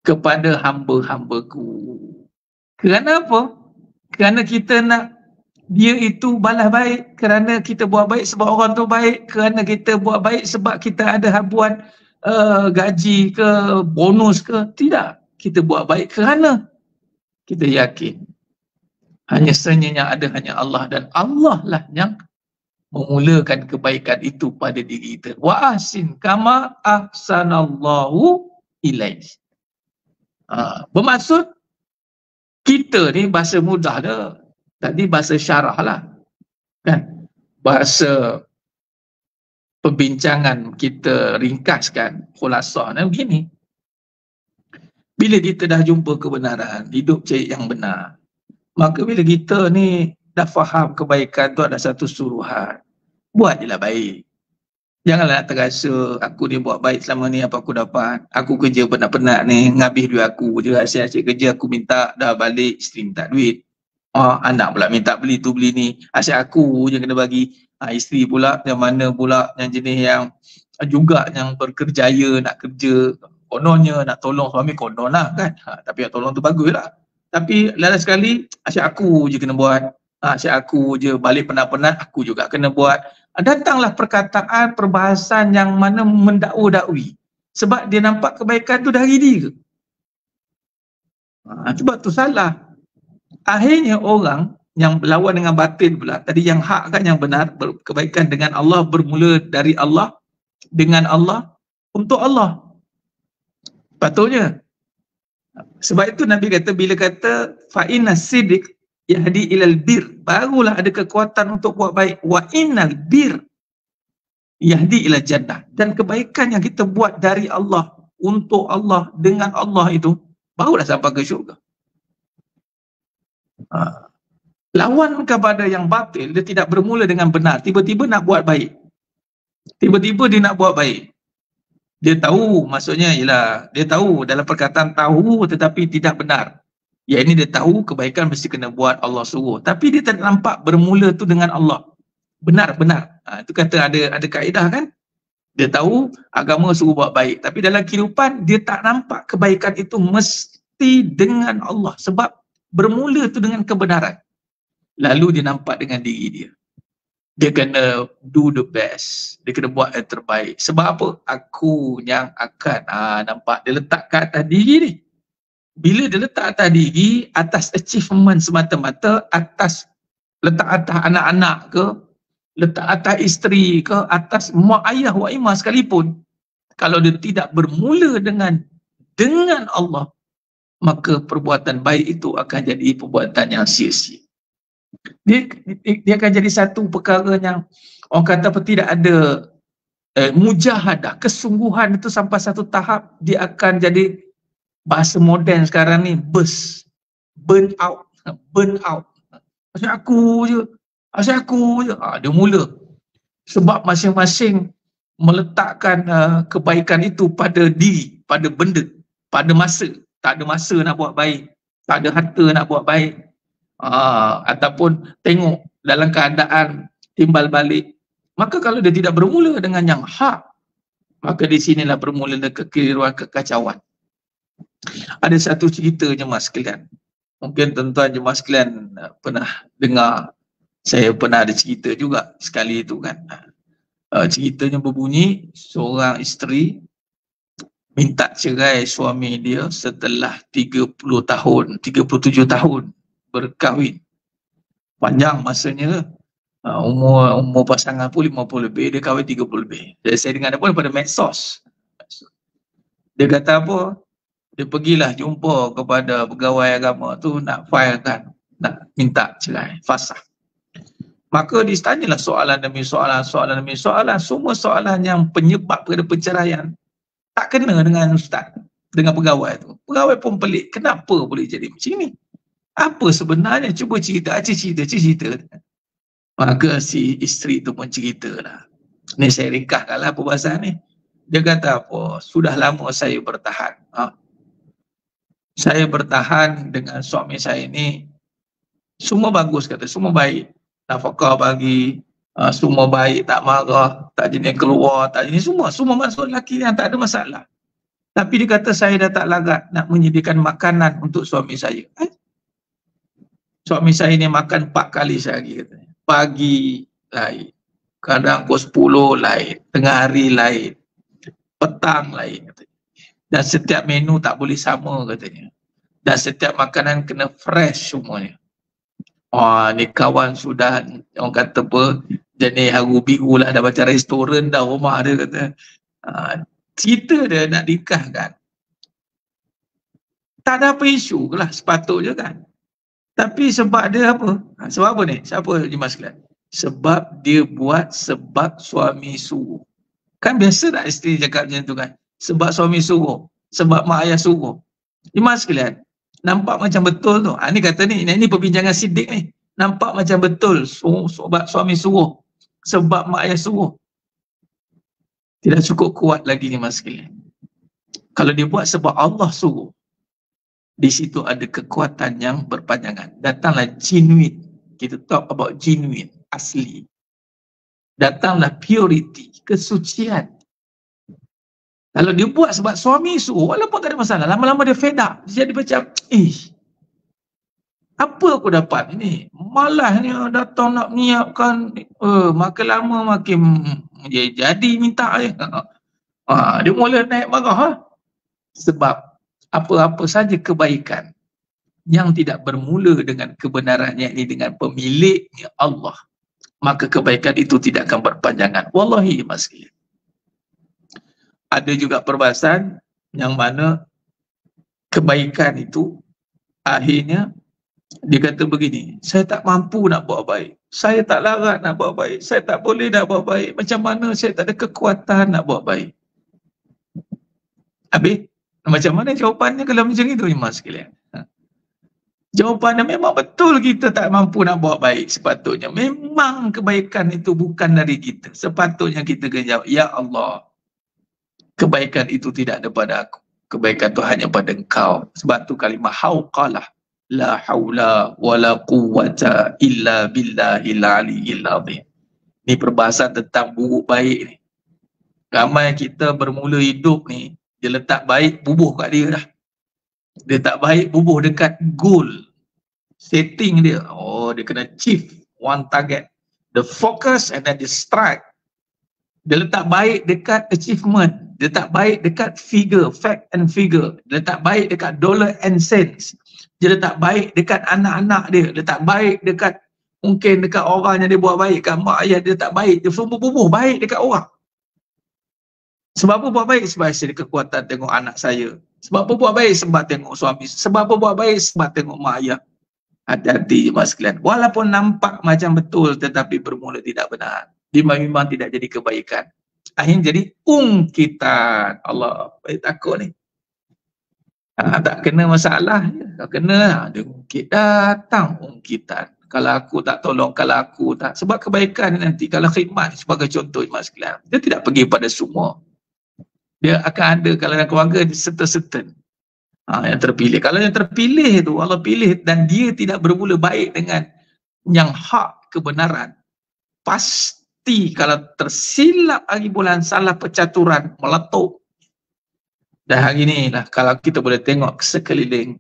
kepada hamba-hambaku. Kerana apa? Kerana kita nak dia itu balas baik. Kerana kita buat baik sebab orang tu baik. Kerana kita buat baik sebab kita ada habuan gaji ke, bonus ke. Tidak. Kita buat baik kerana kita yakin hanya yang ada hanya Allah, dan Allah lah yang memulakan kebaikan itu pada diri kita. Wa ahsin kama ahsanallahu ilaih. Bermaksud kita ni bahasa mudah dah. Tadi bahasa syarah lah. Kan? Bahasa perbincangan kita ringkaskan, khulasah ni begini. Bila kita dah jumpa kebenaran, hidup cari yang benar, maka bila kita ni dah faham kebaikan tu ada satu suruhan, buat je lah baik. Janganlah nak terasa aku ni buat baik selama ni, apa aku dapat. Aku kerja penat-penat ni, ngabih duit aku je, asyik-asyik kerja aku minta, dah balik isteri minta duit. Anak pula minta beli tu beli ni, asyik aku je kena bagi. Isteri pula yang mana pula yang jenis yang juga yang berkerjaya nak kerja, kononnya nak tolong suami konon lah kan. Tapi yang tolong tu bagus lah. Tapi last sekali asyik aku je kena buat. Asyik aku je balik penat-penat, aku juga kena buat. Datanglah perkataan, perbahasan yang mana mendakwa-dakwi. Sebab dia nampak kebaikan tu dari dia. Sebab tu salah. Akhirnya orang yang berlawan dengan batin pula, tadi yang hak kan yang benar, kebaikan dengan Allah bermula dari Allah, dengan Allah, untuk Allah. Patutnya. Sebab itu Nabi kata, bila kata fa inna siddiq yahdi ilal bir, barulah ada kekuatan untuk buat baik. Wa innal bir yahdi ilal jannah, dan kebaikan yang kita buat dari Allah, untuk Allah, dengan Allah itu, barulah sampai ke syurga. Lawan kepada yang batil, dia tidak bermula dengan benar, tiba-tiba nak buat baik. Tiba-tiba dia nak buat baik. Dia tahu, maksudnya ialah dia tahu dalam perkataan tahu tetapi tidak benar. Ya, ini dia tahu kebaikan mesti kena buat, Allah suruh. Tapi dia tak nampak bermula tu dengan Allah. Benar-benar. Itu kata ada kaedah kan? Dia tahu agama suruh buat baik. Tapi dalam kehidupan dia tak nampak kebaikan itu mesti dengan Allah. Sebab bermula tu dengan kebenaran. Lalu dia nampak dengan diri dia. Dia kena do the best. Dia kena buat yang terbaik. Sebab apa? Aku yang akan. Nampak dia letak kat atas diri ni. Bila dia letak atas diri, atas achievement semata-mata, atas letak atas anak-anak ke, letak atas isteri ke, atas mak ayah wa imah sekalipun, kalau dia tidak bermula dengan Allah, maka perbuatan baik itu akan jadi perbuatan yang sia-sia. Dia akan jadi satu perkara yang orang kata apa, tidak ada mujahadah, kesungguhan itu sampai satu tahap dia akan jadi, bahasa moden sekarang ni, burn out. Asyik aku je, dia mula. Sebab masing-masing meletakkan kebaikan itu pada diri, pada benda, pada masa. Tak ada masa nak buat baik, tak ada harta nak buat baik, ataupun tengok dalam keadaan timbal balik. Maka kalau dia tidak bermula dengan yang hak, maka di sinilah bermula kekeliruan, kekacauan. Ada satu cerita jemaah sekalian, mungkin tuan-tuan jemaah sekalian pernah dengar. Saya pernah ada cerita juga sekali itu kan. Ceritanya berbunyi, seorang isteri minta cerai suami dia setelah 30 tahun, 37 tahun berkahwin. Panjang masanya, umur pasangan pun 50 lebih, dia kahwin 30 lebih. Jadi saya dengar pun pada medsos. Dia kata apa? Dia pergilah jumpa kepada pegawai agama tu nak file kan, nak minta cerai, fasakh. Maka ditanyalah soalan demi soalan, soalan demi soalan, semua soalan yang penyebab kepada perceraian tak kena dengan ustaz, dengan pegawai tu. Pegawai pun pelik, kenapa boleh jadi macam ni? Apa sebenarnya? Cuba cerita, cerita. Maka si isteri tu pun ceritalah. Ni saya ringkaskanlah perbahasan ni. Dia kata apa? Sudah lama saya bertahan. Saya bertahan dengan suami saya ni, semua bagus kata, semua baik. Nafkah bagi, semua baik, tak marah, tak jenis keluar, tak jenis semua masuk lelaki yang tak ada masalah. Tapi dia kata saya dah tak larat nak menyediakan makanan untuk suami saya. Suami saya ni makan 4 kali sehari katanya. Pagi lain, kadang pukul 10 lain, tengah hari lain, petang lain katanya. Dan setiap menu tak boleh sama katanya. Dan setiap makanan kena fresh semuanya. Ni kawan sudah, orang kata apa, jenis haru biru lah, dah macam restoran dah rumah dia kata. Cerita dia nak nikahkan. Tak ada apa isu lah, sepatutnya kan. Tapi sebab dia apa? Sebab apa ni? Siapa Jimat sekalian? Sebab dia buat sebab suami suruh. Kan biasa tak isteri cakap macam tu kan? Sebab suami suruh. Sebab mak ayah suruh. Jimat sekalian, nampak macam betul tu. Ni kata ni perbincangan sidik ni. Nampak macam betul sebab suami suruh. Sebab mak ayah suruh. Tidak cukup kuat lagi ni mas sekalian. Kalau dia buat sebab Allah suruh, di situ ada kekuatan yang berpanjangan. Datanglah genuine. Kita talk about genuine, asli. Datanglah purity, kesucian. Kalau dia buat sebab suami suruh, walaupun tak ada masalah, lama-lama dia fed up. Dia jadi macam, apa aku dapat ni? Malah ni datang nak menyiapkan, makin lama makin jadi minta dia. Dia mula naik marah. Sebab apa-apa saja kebaikan yang tidak bermula dengan kebenarannya ini dengan pemiliknya Allah, maka kebaikan itu tidak akan berpanjangan. Wallahi mas sekalian. Ada juga perbahasan yang mana kebaikan itu akhirnya dia kata begini, saya tak mampu nak buat baik, saya tak larat nak buat baik, saya tak boleh nak buat baik, macam mana saya tak ada kekuatan nak buat baik. Habis macam mana jawapannya kalau macam itu mas sekalian? Jawapannya memang betul kita tak mampu nak buat baik sepatutnya. Memang kebaikan itu bukan dari kita. Sepatutnya kita kena jawab, ya Allah, kebaikan itu tidak ada pada aku. Kebaikan itu hanya pada engkau. Sebab tu kalimah hauqalah. La haula wa la quwwata illa billahil aliyyil azim. Ini perbahasan tentang buruk baik ni. Ramai kita bermula hidup ni, dia letak baik, bubuh kat dia dah. Dia tak baik, bubuh dekat goal. Setting dia. Dia kena achieve one target. The focus and then the strike. Dia letak baik dekat achievement. Dia letak baik dekat figure, fact and figure. Dia letak baik dekat dollar and cents. Dia letak baik dekat anak-anak dia. Dia letak baik dekat, mungkin dekat orang yang dia buat baik. Kat mak ayah dia letak baik. Dia semua bubuh baik dekat orang. Sebab apa buat baik? Sebab saya ada kekuatan tengok anak saya. Sebab apa buat baik? Sebab tengok suami. Sebab apa buat baik? Sebab tengok mak ayah. Hati-hati mas sekalian. Walaupun nampak macam betul tetapi bermula tidak benar. Dia memang tidak jadi kebaikan. Akhirnya jadi ungkitan. Allah, baik takut ni. Tak kena masalah. Tak kena. Dia ungkit. Datang ungkitan. Kalau aku tak tolong, kalau aku tak. Sebab kebaikan nanti, kalau khidmat sebagai contoh mas sekalian, dia tidak pergi pada semua. Dia akan ada kalau dalam keluarga certain yang terpilih. Kalau yang terpilih tu Allah pilih dan dia tidak bermula baik dengan yang hak kebenaran, pasti kalau tersilap hari bulan salah percaturan meletup. Dan hari ni lah kalau kita boleh tengok sekeliling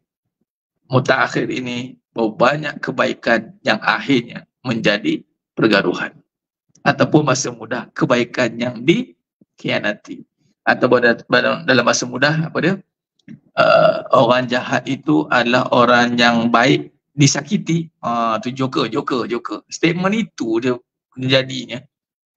mutaakhir ini, bahwa banyak kebaikan yang akhirnya menjadi pergaduhan, ataupun masa muda kebaikan yang dikhianati. Atau dalam masa mudah apa dia, orang jahat itu adalah orang yang baik disakiti. Tu joker. Statement itu dia jadinya.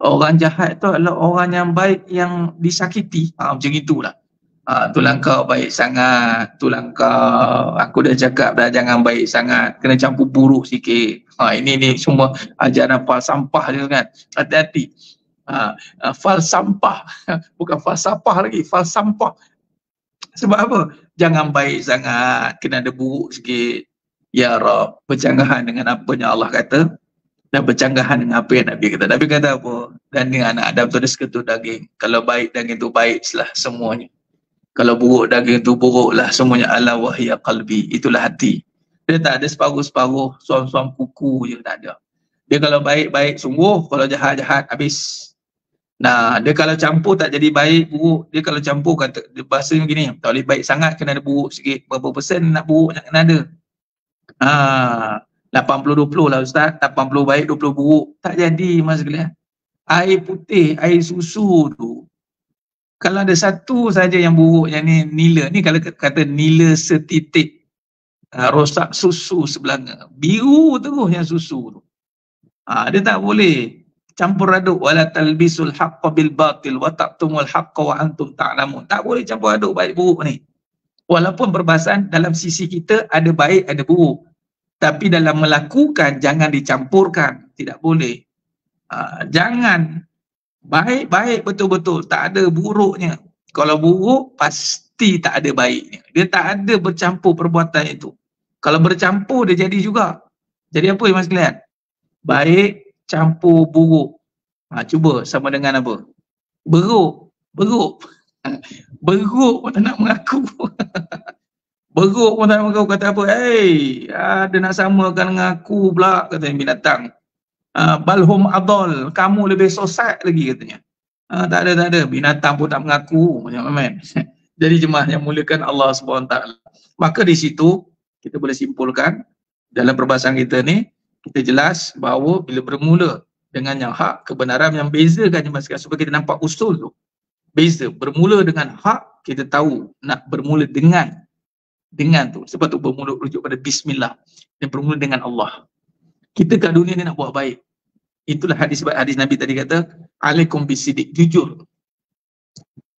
Orang jahat itu adalah orang yang baik yang disakiti. Macam itulah. Tu langkah baik sangat. Tu langkah aku dah cakap dah, jangan baik sangat. Kena campur buruk sikit. Ini semua ajaran falsafah je kan. Hati-hati. Falsafah. Bukan falsafah lagi. Falsafah. Sebab apa? Jangan baik sangat. Kena ada buruk sikit. Ya Rab, berjanggahan dengan apa yang Allah kata. Dan bercanggahan dengan apa yang Nabi kata. Nabi kata apa? Dan dengan anak Adam tu ada seketul daging. Kalau baik daging tu baik semuanya. Kalau buruk daging tu buruklah semuanya. Ala wahya qalbi. Itulah hati. Dia tak ada separuh-separuh suam-suam kuku je, tak ada. Dia kalau baik-baik sungguh, kalau jahat-jahat habis. Nah, dia kalau campur tak jadi baik, buruk. Dia kalau campur kata, dia bahasanya gini, tak boleh baik sangat, kena ada buruk sikit. Berapa persen nak buruk, nak kena ada. 80-20 lah Ustaz. 80 baik, 20 buruk. Tak jadi mas sekalian. Air putih, air susu tu, kalau ada satu saja yang buruk, yang ni nila. Ni kalau kata nila setitik, rosak susu sebelanga. Biru terus yang susu tu. Dia tak boleh campur aduk. Wala talbisul haqqa bil batil wa taqtumul haqqa wa antum ta'lamun. Tak boleh campur aduk baik buruk ni. Walaupun perbahasan dalam sisi kita ada baik ada buruk. Tapi dalam melakukan jangan dicampurkan. Tidak boleh. Jangan baik-baik betul-betul, tak ada buruknya. Kalau buruk, pasti tak ada baiknya. Dia tak ada bercampur perbuatan itu. Kalau bercampur, dia jadi juga. Jadi apa mas sekalian? Baik campur buruk. Cuba sama dengan apa? Beruk. Beruk pun tak nak mengaku. Beruk pun tak nak mengaku. Kata apa? Dia nak samakan dengan aku pula, kata binatang. Balhum adol, kamu lebih sesat lagi katanya. Tak ada. Binatang pun tak mengaku. Jadi jemaah yang muliakan Allah SWT. Maka di situ kita boleh simpulkan dalam perbahasan kita ni, kita jelas bahawa bila bermula dengan yang hak, kebenaran yang bezakan jemaah sekalian, supaya kita nampak usul tu. Beza, bermula dengan hak, kita tahu nak bermula dengan tu. Sebab tu bermula rujuk pada bismillah. Dan bermula dengan Allah. Kita kat dunia ni nak buat baik. Itulah hadis Nabi tadi kata, alaikum bisidik, jujur.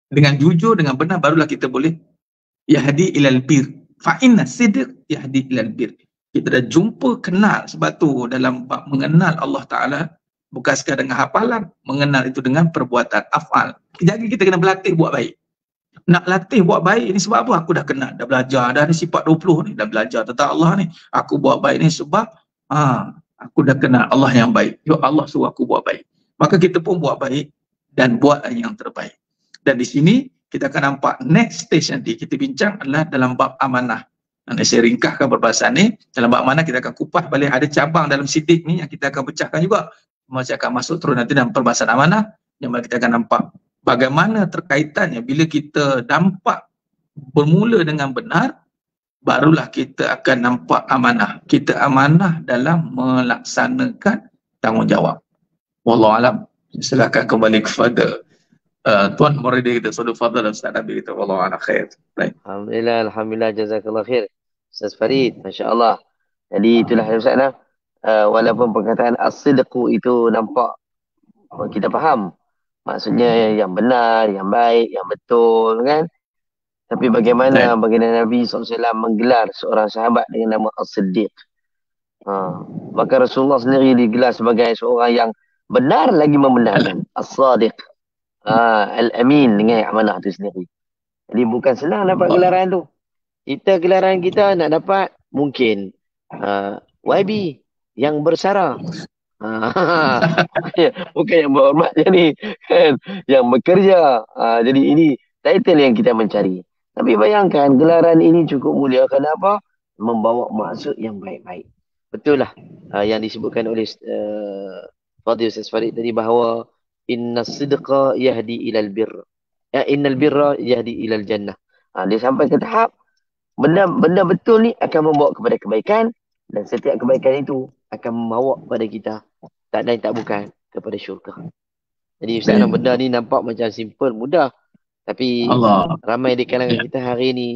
Dengan jujur, dengan benar, barulah kita boleh yahdi ilal bir. Fa'inna sidq yahdi ilal bir. Kita dah jumpa, kenal. Sebab tu dalam bab mengenal Allah Ta'ala, bukan sekadar dengan hafalan, mengenal itu dengan perbuatan, af'al. Jadi kita kena berlatih buat baik. Nak latih buat baik ni sebab apa? Aku dah kenal, dah belajar dah ni sifat 20 ni, dah belajar tentang Allah ni. Aku buat baik ni sebab aku dah kenal Allah yang baik. Ya Allah suruh aku buat baik. Maka kita pun buat baik dan buat yang terbaik. Dan di sini kita akan nampak next stage nanti kita bincang adalah dalam bab amanah. Dan saya ringkaskan perbahasan ni. Dalam bab amanah kita akan kupas balik, ada cabang dalam sidik ni yang kita akan pecahkan juga. Masih akan masuk terus nanti dalam perbahasan amanah. Yang mana kita akan nampak bagaimana terkaitannya bila kita nampak bermula dengan benar, barulah kita akan nampak amanah. Kita amanah dalam melaksanakan tanggungjawab. Wallahualam. Silakan kembali kepada Tuan Murid kita, Saudara Fadhil Ustaz Nabi kita. Wallahualam khair. Baik. Alhamdulillah, jazakallah khair. Ustaz Farid, Masya Allah. Jadi itulah Ustaz lah. Walaupun perkataan as-sidqu itu nampak kita faham. Maksudnya yang benar, yang baik, yang betul kan. Tapi bagaimana baginda Nabi SAW menggelar seorang sahabat dengan nama As-Siddiq. Maka Rasulullah sendiri digelar sebagai seorang yang benar lagi membenarkan. As-Sadiq. Al-Amin dengan amanah itu sendiri. Jadi bukan senang dapat gelaran tu. Gelaran kita nak dapat mungkin YB yang bersara. Bukan yang berhormat je ni. Yang bekerja. Jadi ini title yang kita mencari. Tapi bayangkan gelaran ini cukup mulia. Kenapa? Membawa maksud yang baik-baik. Betul lah yang disebutkan oleh Fadhil Ustaz Farid tadi bahawa inna sidqa yahdi ilal birr. Innal birra yahdi ilal jannah. Dia sampai ke tahap benda betul ni akan membawa kepada kebaikan, dan setiap kebaikan itu akan membawa kepada kita tak lain tak bukan kepada syurga. Jadi Ustaz, benda ni nampak macam simple, mudah. Tapi ramai di kalangan kita hari ini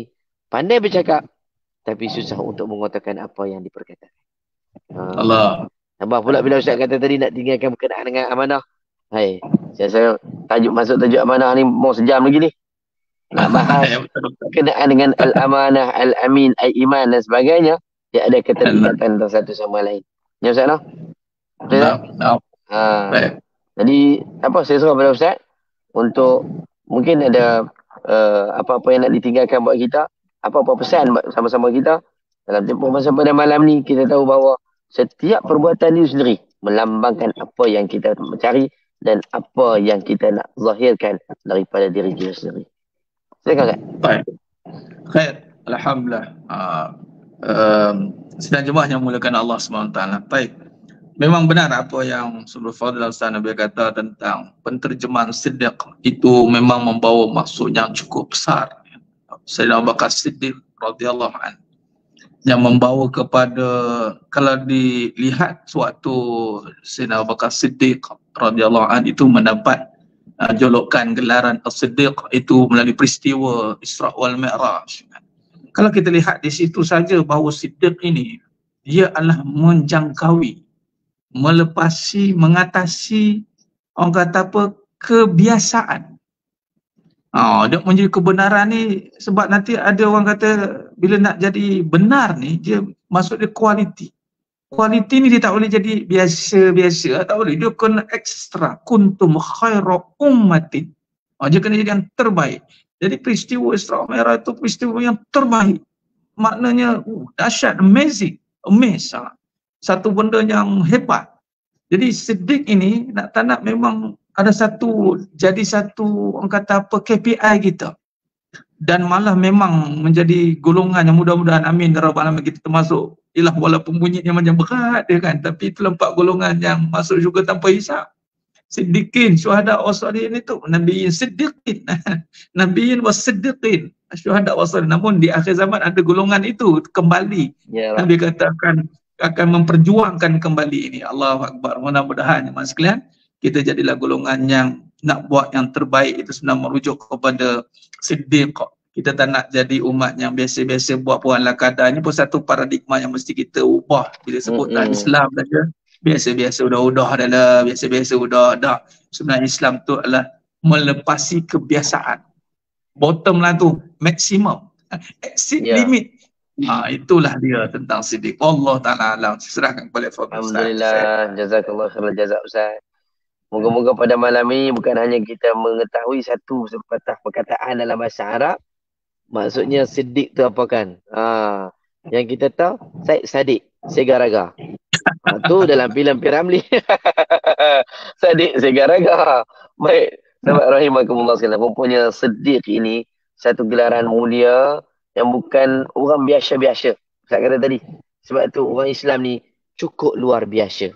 pandai bercakap tapi susah untuk mengutarakan apa yang diperkatakan. Tambah pula bila Ustaz kata tadi nak tinggalkan berkenaan dengan amanah. Saya tajuk masuk tajuk amanah ni mau sejam lagi ni. nak bahas Ya, betul-betul. kenaan dengan al-amanah, al-amin, al-iman dan sebagainya, dia ada keterikatan antara satu sama lain. Ya Ustaz, no? Betul tak? Nah, Ha. baik. Jadi, apa saya suruh pada Ustaz untuk mungkin ada apa-apa yang nak ditinggalkan buat kita, apa-apa pesan buat sama-sama kita dalam tempoh masa pada malam ni. Kita tahu bahawa setiap perbuatan itu sendiri melambangkan apa yang kita mencari dan apa yang kita nak zahirkan daripada diri kita sendiri. Silakan Ustaz. Baik. Khair. Alhamdulillah. Sidang jemaah yang mulakan Allah SWT. Baik. Memang benar apa yang Saudara Fadil Ustaz Nabi kata tentang penterjemahan Siddiq itu memang membawa maksud yang cukup besar. Sayyidina Abu Bakar Siddiq radhiyallahu anhu yang membawa kepada, kalau dilihat suatu Sayyidina Abu Bakar Siddiq radhiyallahu anhu itu mendapat julukan gelaran As-Siddiq itu melalui peristiwa Isra wal Mi'raj. Kalau kita lihat di situ saja bahawa Siddiq ini dia adalah menjangkaui, melepasi, mengatasi orang kata apa, kebiasaan. Dia menjadi kebenaran ni sebab nanti ada orang kata bila nak jadi benar ni dia maksud dia kualiti. Kualiti ni dia tak boleh jadi biasa-biasa, tak boleh. Dia kena ekstra. Kuntum khaira ummatin. Dia kena jadi yang terbaik. Jadi peristiwa Isra Mi'raj itu peristiwa yang terbaik. Maknanya dahsyat, amazing. Satu benda yang hebat. Jadi Siddiq ini nak tak nak memang ada jadi satu orang kata apa, KPI kita. Dan malah memang menjadi golongan yang mudah-mudahan amin ya rabbal alamin kita termasuk. Ialah walaupun bunyinya macam berat dia kan, tapi itu 4 golongan yang masuk syurga tanpa hisab. Siddiqin, syuhada wa salihin itu nabiyyin siddiqin. Nabiyyin wa siddiqin, syuhada wa salihin. Namun di akhir zaman ada golongan itu kembali. Ya, Nabi katakan akan memperjuangkan kembali ini. Allahu Akbar. Mudah-mudahan jemaah sekalian kita jadilah golongan yang nak buat yang terbaik itu sebenarnya merujuk kepada Siddiq. Kita tak nak jadi umat yang biasa-biasa buat puan la kadar. Ini pun satu paradigma yang mesti kita ubah bila sebutlah Islam saja. Biasa-biasa udah dah lah, biasa-biasa udah dah. Sebenarnya Islam tu adalah melepasi kebiasaan. Bottom lah tu, maksimum. Exit limit. Itulah dia tentang Siddiq. Allah Ta'ala alam. Serahkan kepada Fadil Ustaz. Alhamdulillah. Jazakallah khairan jazak Ustaz. Moga-moga pada malam ini bukan hanya kita mengetahui satu sepatah perkataan dalam bahasa Arab. Maksudnya Siddiq tu apa kan? Yang kita tahu, Syed Saddiq, Segaraga. Tu dalam filem Piramli. Saddiq Segaraga. Baik, sahabat rahimakumullah sekalian. Mempunyai Siddiq ini satu gelaran mulia yang bukan orang biasa-biasa. Saya kata tadi. Sebab tu orang Islam ni cukup luar biasa.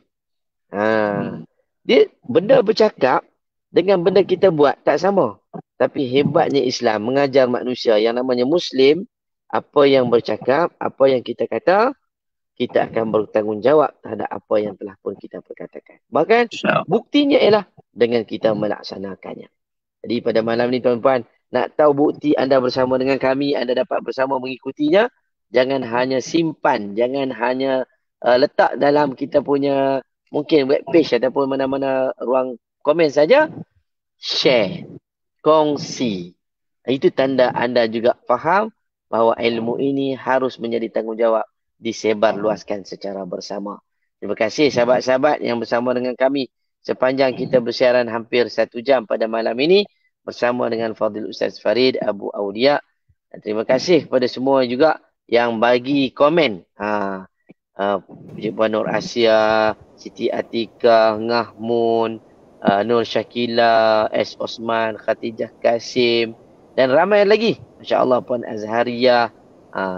Dia benda bercakap dengan benda kita buat tak sama. Tapi hebatnya Islam mengajar manusia yang namanya Muslim, apa yang bercakap, apa yang kita kata, kita akan bertanggungjawab terhadap apa yang telah pun kita perkatakan. Bahkan buktinya ialah dengan kita melaksanakannya. Jadi pada malam ni tuan-tuan, nak tahu bukti anda bersama dengan kami, anda dapat bersama mengikutinya, jangan hanya simpan, jangan hanya letak dalam kita punya mungkin webpage ataupun mana-mana ruang komen saja. Share, kongsi. Itu tanda anda juga faham bahawa ilmu ini harus menjadi tanggungjawab disebar luaskan secara bersama. Terima kasih sahabat-sahabat yang bersama dengan kami sepanjang kita bersiaran hampir 1 jam pada malam ini bersama dengan Fadil Ustaz Farid Abu Aulia. Dan terima kasih kepada semua juga yang bagi komen. Puan Nur Asia, Siti Atika, Ngah Mun, Nur Syakila, S. Osman, Khatijah Kasim dan ramai lagi. Masya Allah Puan Azharia,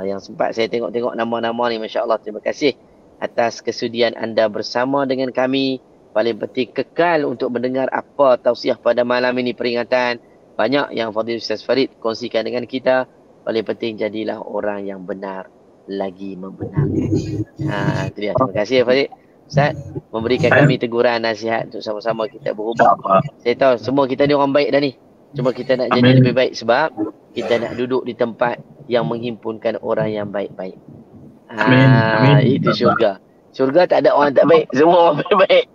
yang sempat saya tengok-tengok nama-nama ni. Masya Allah, terima kasih atas kesudian anda bersama dengan kami. Paling penting kekal untuk mendengar apa tausiah pada malam ini, peringatan. Banyak yang Fadil Ustaz Farid kongsikan dengan kita. Paling penting jadilah orang yang benar lagi membenarkan. Itu dia. Terima kasih Farid Ustaz memberikan kami teguran, nasihat untuk sama-sama kita berubah. Saya tahu semua kita ni orang baik dah ni. Cuma kita nak jadi lebih baik sebab kita nak duduk di tempat yang menghimpunkan orang yang baik-baik. Itu syurga. Syurga tak ada orang tak baik, semua orang baik-baik.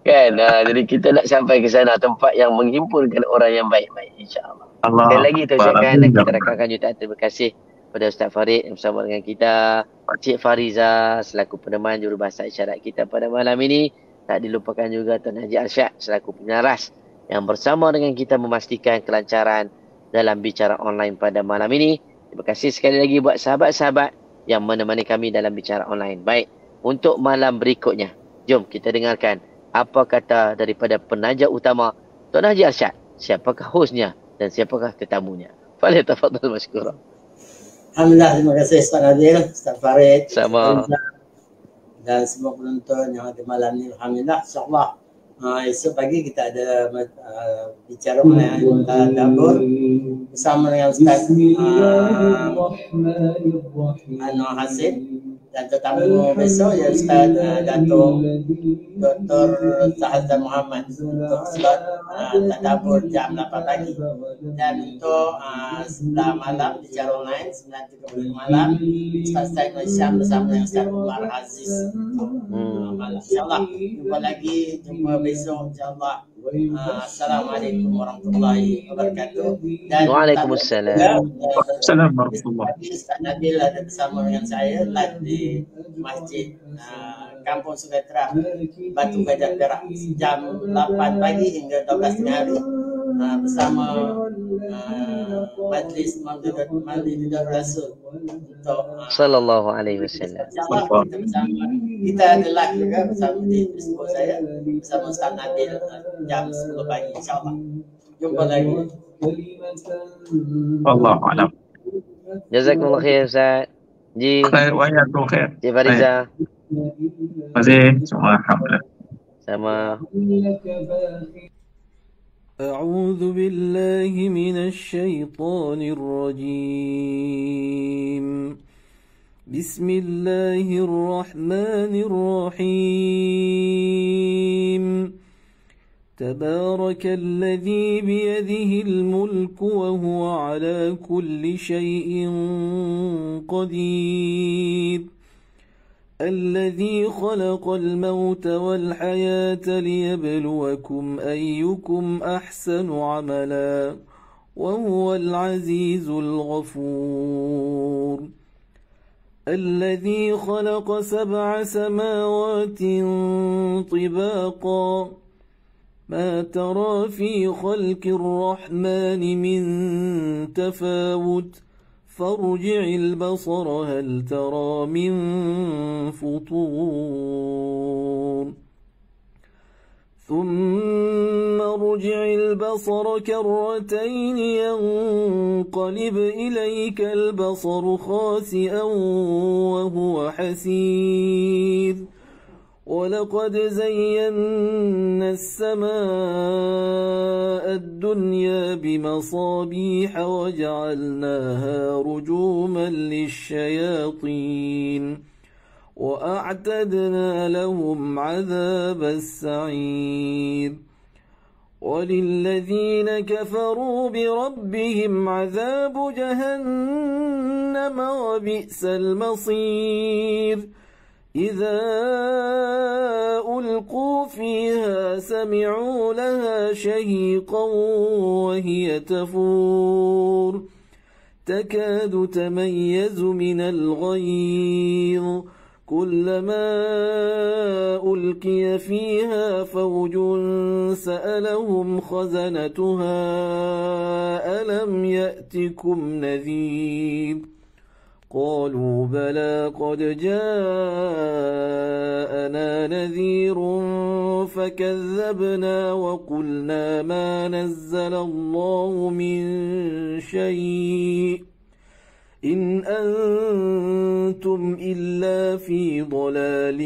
Kan? Jadi kita nak sampai ke sana, tempat yang menghimpunkan orang yang baik-baik, insya-Allah. Allah Sekali lagi kita Akbar. ucapkan Amin dan ya kita Rabbal. rakamkan jutaan terima kasih kepada Ustaz Farid yang bersama dengan kita, Cik Fariza selaku peneman jurubahasa isyarat kita pada malam ini. Tak dilupakan juga Tuan Haji Arsyad selaku penyaras yang bersama dengan kita memastikan kelancaran dalam bicara online pada malam ini. Terima kasih sekali lagi buat sahabat-sahabat yang menemani kami dalam bicara online. Baik, untuk malam berikutnya, jom kita dengarkan apa kata daripada penaja utama Tuan Haji Arsyad. Siapakah hostnya dan siapakah tetamunya? Falyatafadhal masykura. Alhamdulillah, terima kasih Ustaz Adil, Ustaz Farid, Sama. dan semua penonton yang ada malam ni. Alhamdulillah, insyaAllah esok pagi kita ada bicara mengenai dapur bersama dengan Ustaz Anwar Hasib, dan tetamu besok ya Ustaz Datuk Dr. Zahazan Muhammad untuk slot tadabbur jam 8 pagi, dan untuk sebelah malam bicara online 9.30 malam Ustaz Said Masyam bersama dengan Ustaz Umar Aziz untuk malam. InsyaAllah jumpa lagi, jumpa besok insyaAllah. Assalamualaikum warahmatullahi wabarakatuh. Dan Waalaikumsalam. Assalamualaikum warahmatullahi wabarakatuh. Ustaz Nabil ada bersama dengan saya live di Masjid Kampung Sumatera Batu Gajah Perak jam 8 pagi hingga 12 tengah hari bersama Majlis Maulid Rasul untuk Sallallahu alaihi wasallam. InsyaAllah kita bersama, kita ada live juga bersama di Facebook saya bersama Ustaz Nabil jam 10 pagi insyaAllah. Jumpa lagi. Allah alam. Jazakumullah khair Ustaz. Ji, Khair wa yakum khair. Cik Fariza. Terima kasih. Semua alhamdulillah. Sama. أعوذ بالله من الشيطان الرجيم. بسم الله الرحمن الرحيم. تبارك الذي بيده الملك وهو على كل شيء قدير. الذي خلق الموت والحياة ليبلوكم أيكم أحسن عملا وهو العزيز الغفور. الذي خلق 7 سماوات طباقا ما ترى في خلق الرحمن من تفاوت فارجع البصر هل ترى من فطور ثم ارجع البصر كرتين ينقلب إليك البصر خاسئا وهو حسير ولقد زينا السماء الدنيا بمصابيح وجعلناها رجوما للشياطين وأعتدنا لهم عذاب السعير وللذين كفروا بربهم عذاب جهنم وبئس المصير إذا ألقوا فيها سمعوا لها شهيقا وهي تفور تكاد تميز من الغيظ كلما ألقي فيها فوج سألهم خزنتها ألم يأتكم نذير قالوا بلى قد جاءنا نذير فكذبنا وقلنا ما نزل الله من شيء إن أنتم إلا في ضلال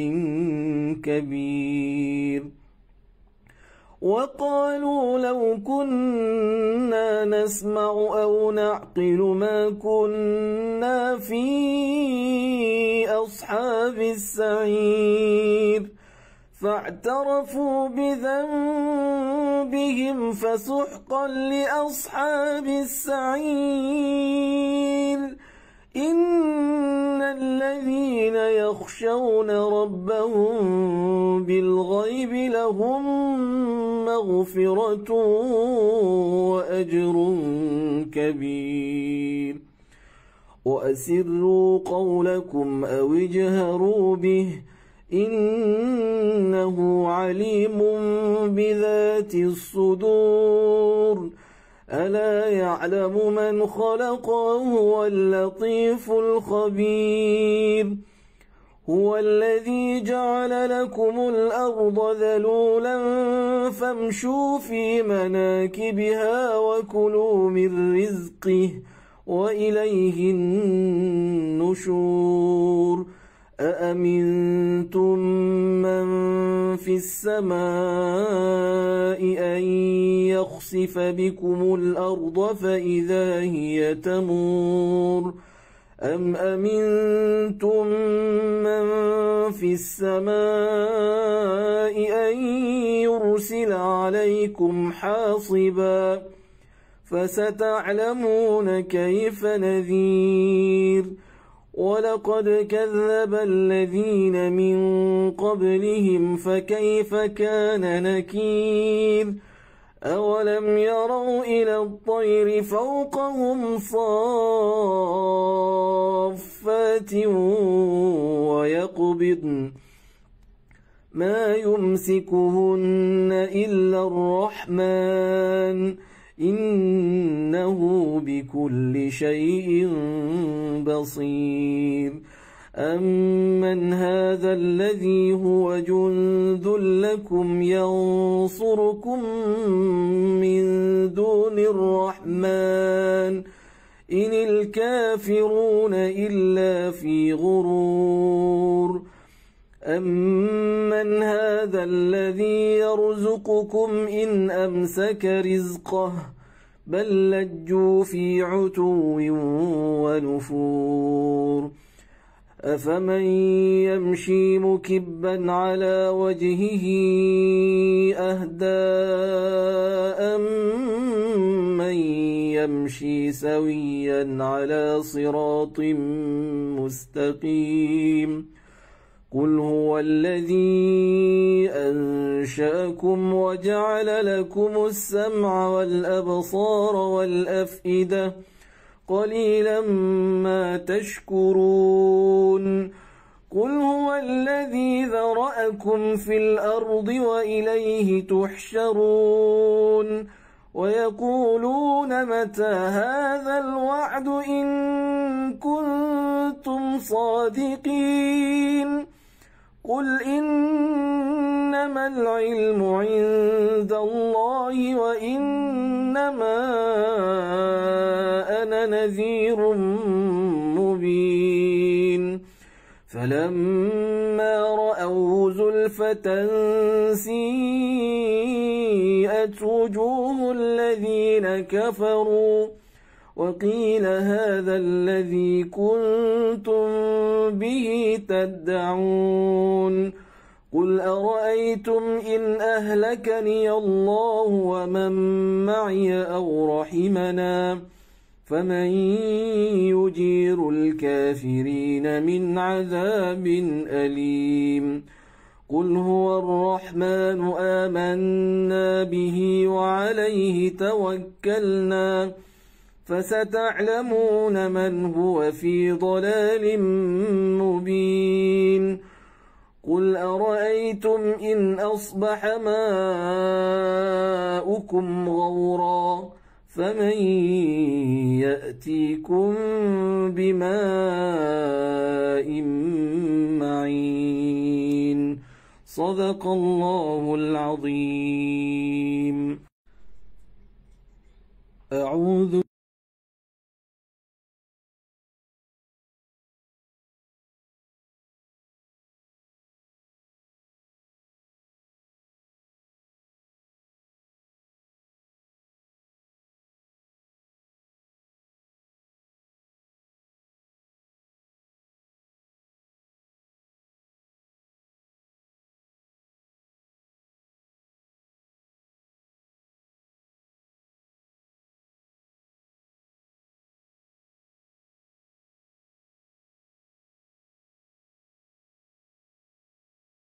كبير وقالوا لو كنا نسمع أو نعقل ما كنا في أصحاب السعير فاعترفوا بذنبهم فسحقا لأصحاب السعير إن الذين يخشون ربهم بالغيب لهم مغفرة وأجر كبير وأسروا قولكم أو اجهروا به إنه عليم بذات الصدور ألا يعلم من خلق وهو اللطيف الخبير هو الذي جعل لكم الأرض ذلولا فامشوا في مناكبها وكلوا من رزقه وإليه النشور أأمنتم من في السماء أن يخسف بكم الأرض فإذا هي تمور أم أمنتم من في السماء أن يرسل عليكم حاصبا فستعلمون كيف نذير ولقد كذب الذين من قبلهم فكيف كان نكير أولم يروا إلى الطير فوقهم صافات ويقبضن ما يمسكهن إلا الرحمن إنه بكل شيء بصير أمن هذا الذي هو جند لكم ينصركم من دون الرحمن إن الكافرون إلا في غرور أمن هذا الذي يرزقكم إن أمسك رزقه بل لجوا في عتو ونفور أفمن يمشي مكبا على وجهه أهدى أمن يمشي سويا على صراط مستقيم قل هو الذي أنشأكم وجعل لكم السمع والأبصار والأفئدة قليلا ما تشكرون قل هو الذي ذرأكم في الأرض وإليه تحشرون ويقولون متى هذا الوعد إن كنتم صادقين قل إنما العلم عند الله وإنما أنا نذير مبين فلما رأوا زلفة سيئت وجوه الذين كفروا وقيل هذا الذي كنتم به تدعون قل أرأيتم إن أهلكني الله ومن معي أو رحمنا فمن يجير الكافرين من عذاب أليم قل هو الرحمن آمنا به وعليه توكلنا فستعلمون من هو في ضلال مبين قل أرأيتم إن أصبح ماؤكم غورا فمن يأتيكم بماء معين صدق الله العظيم. أعوذ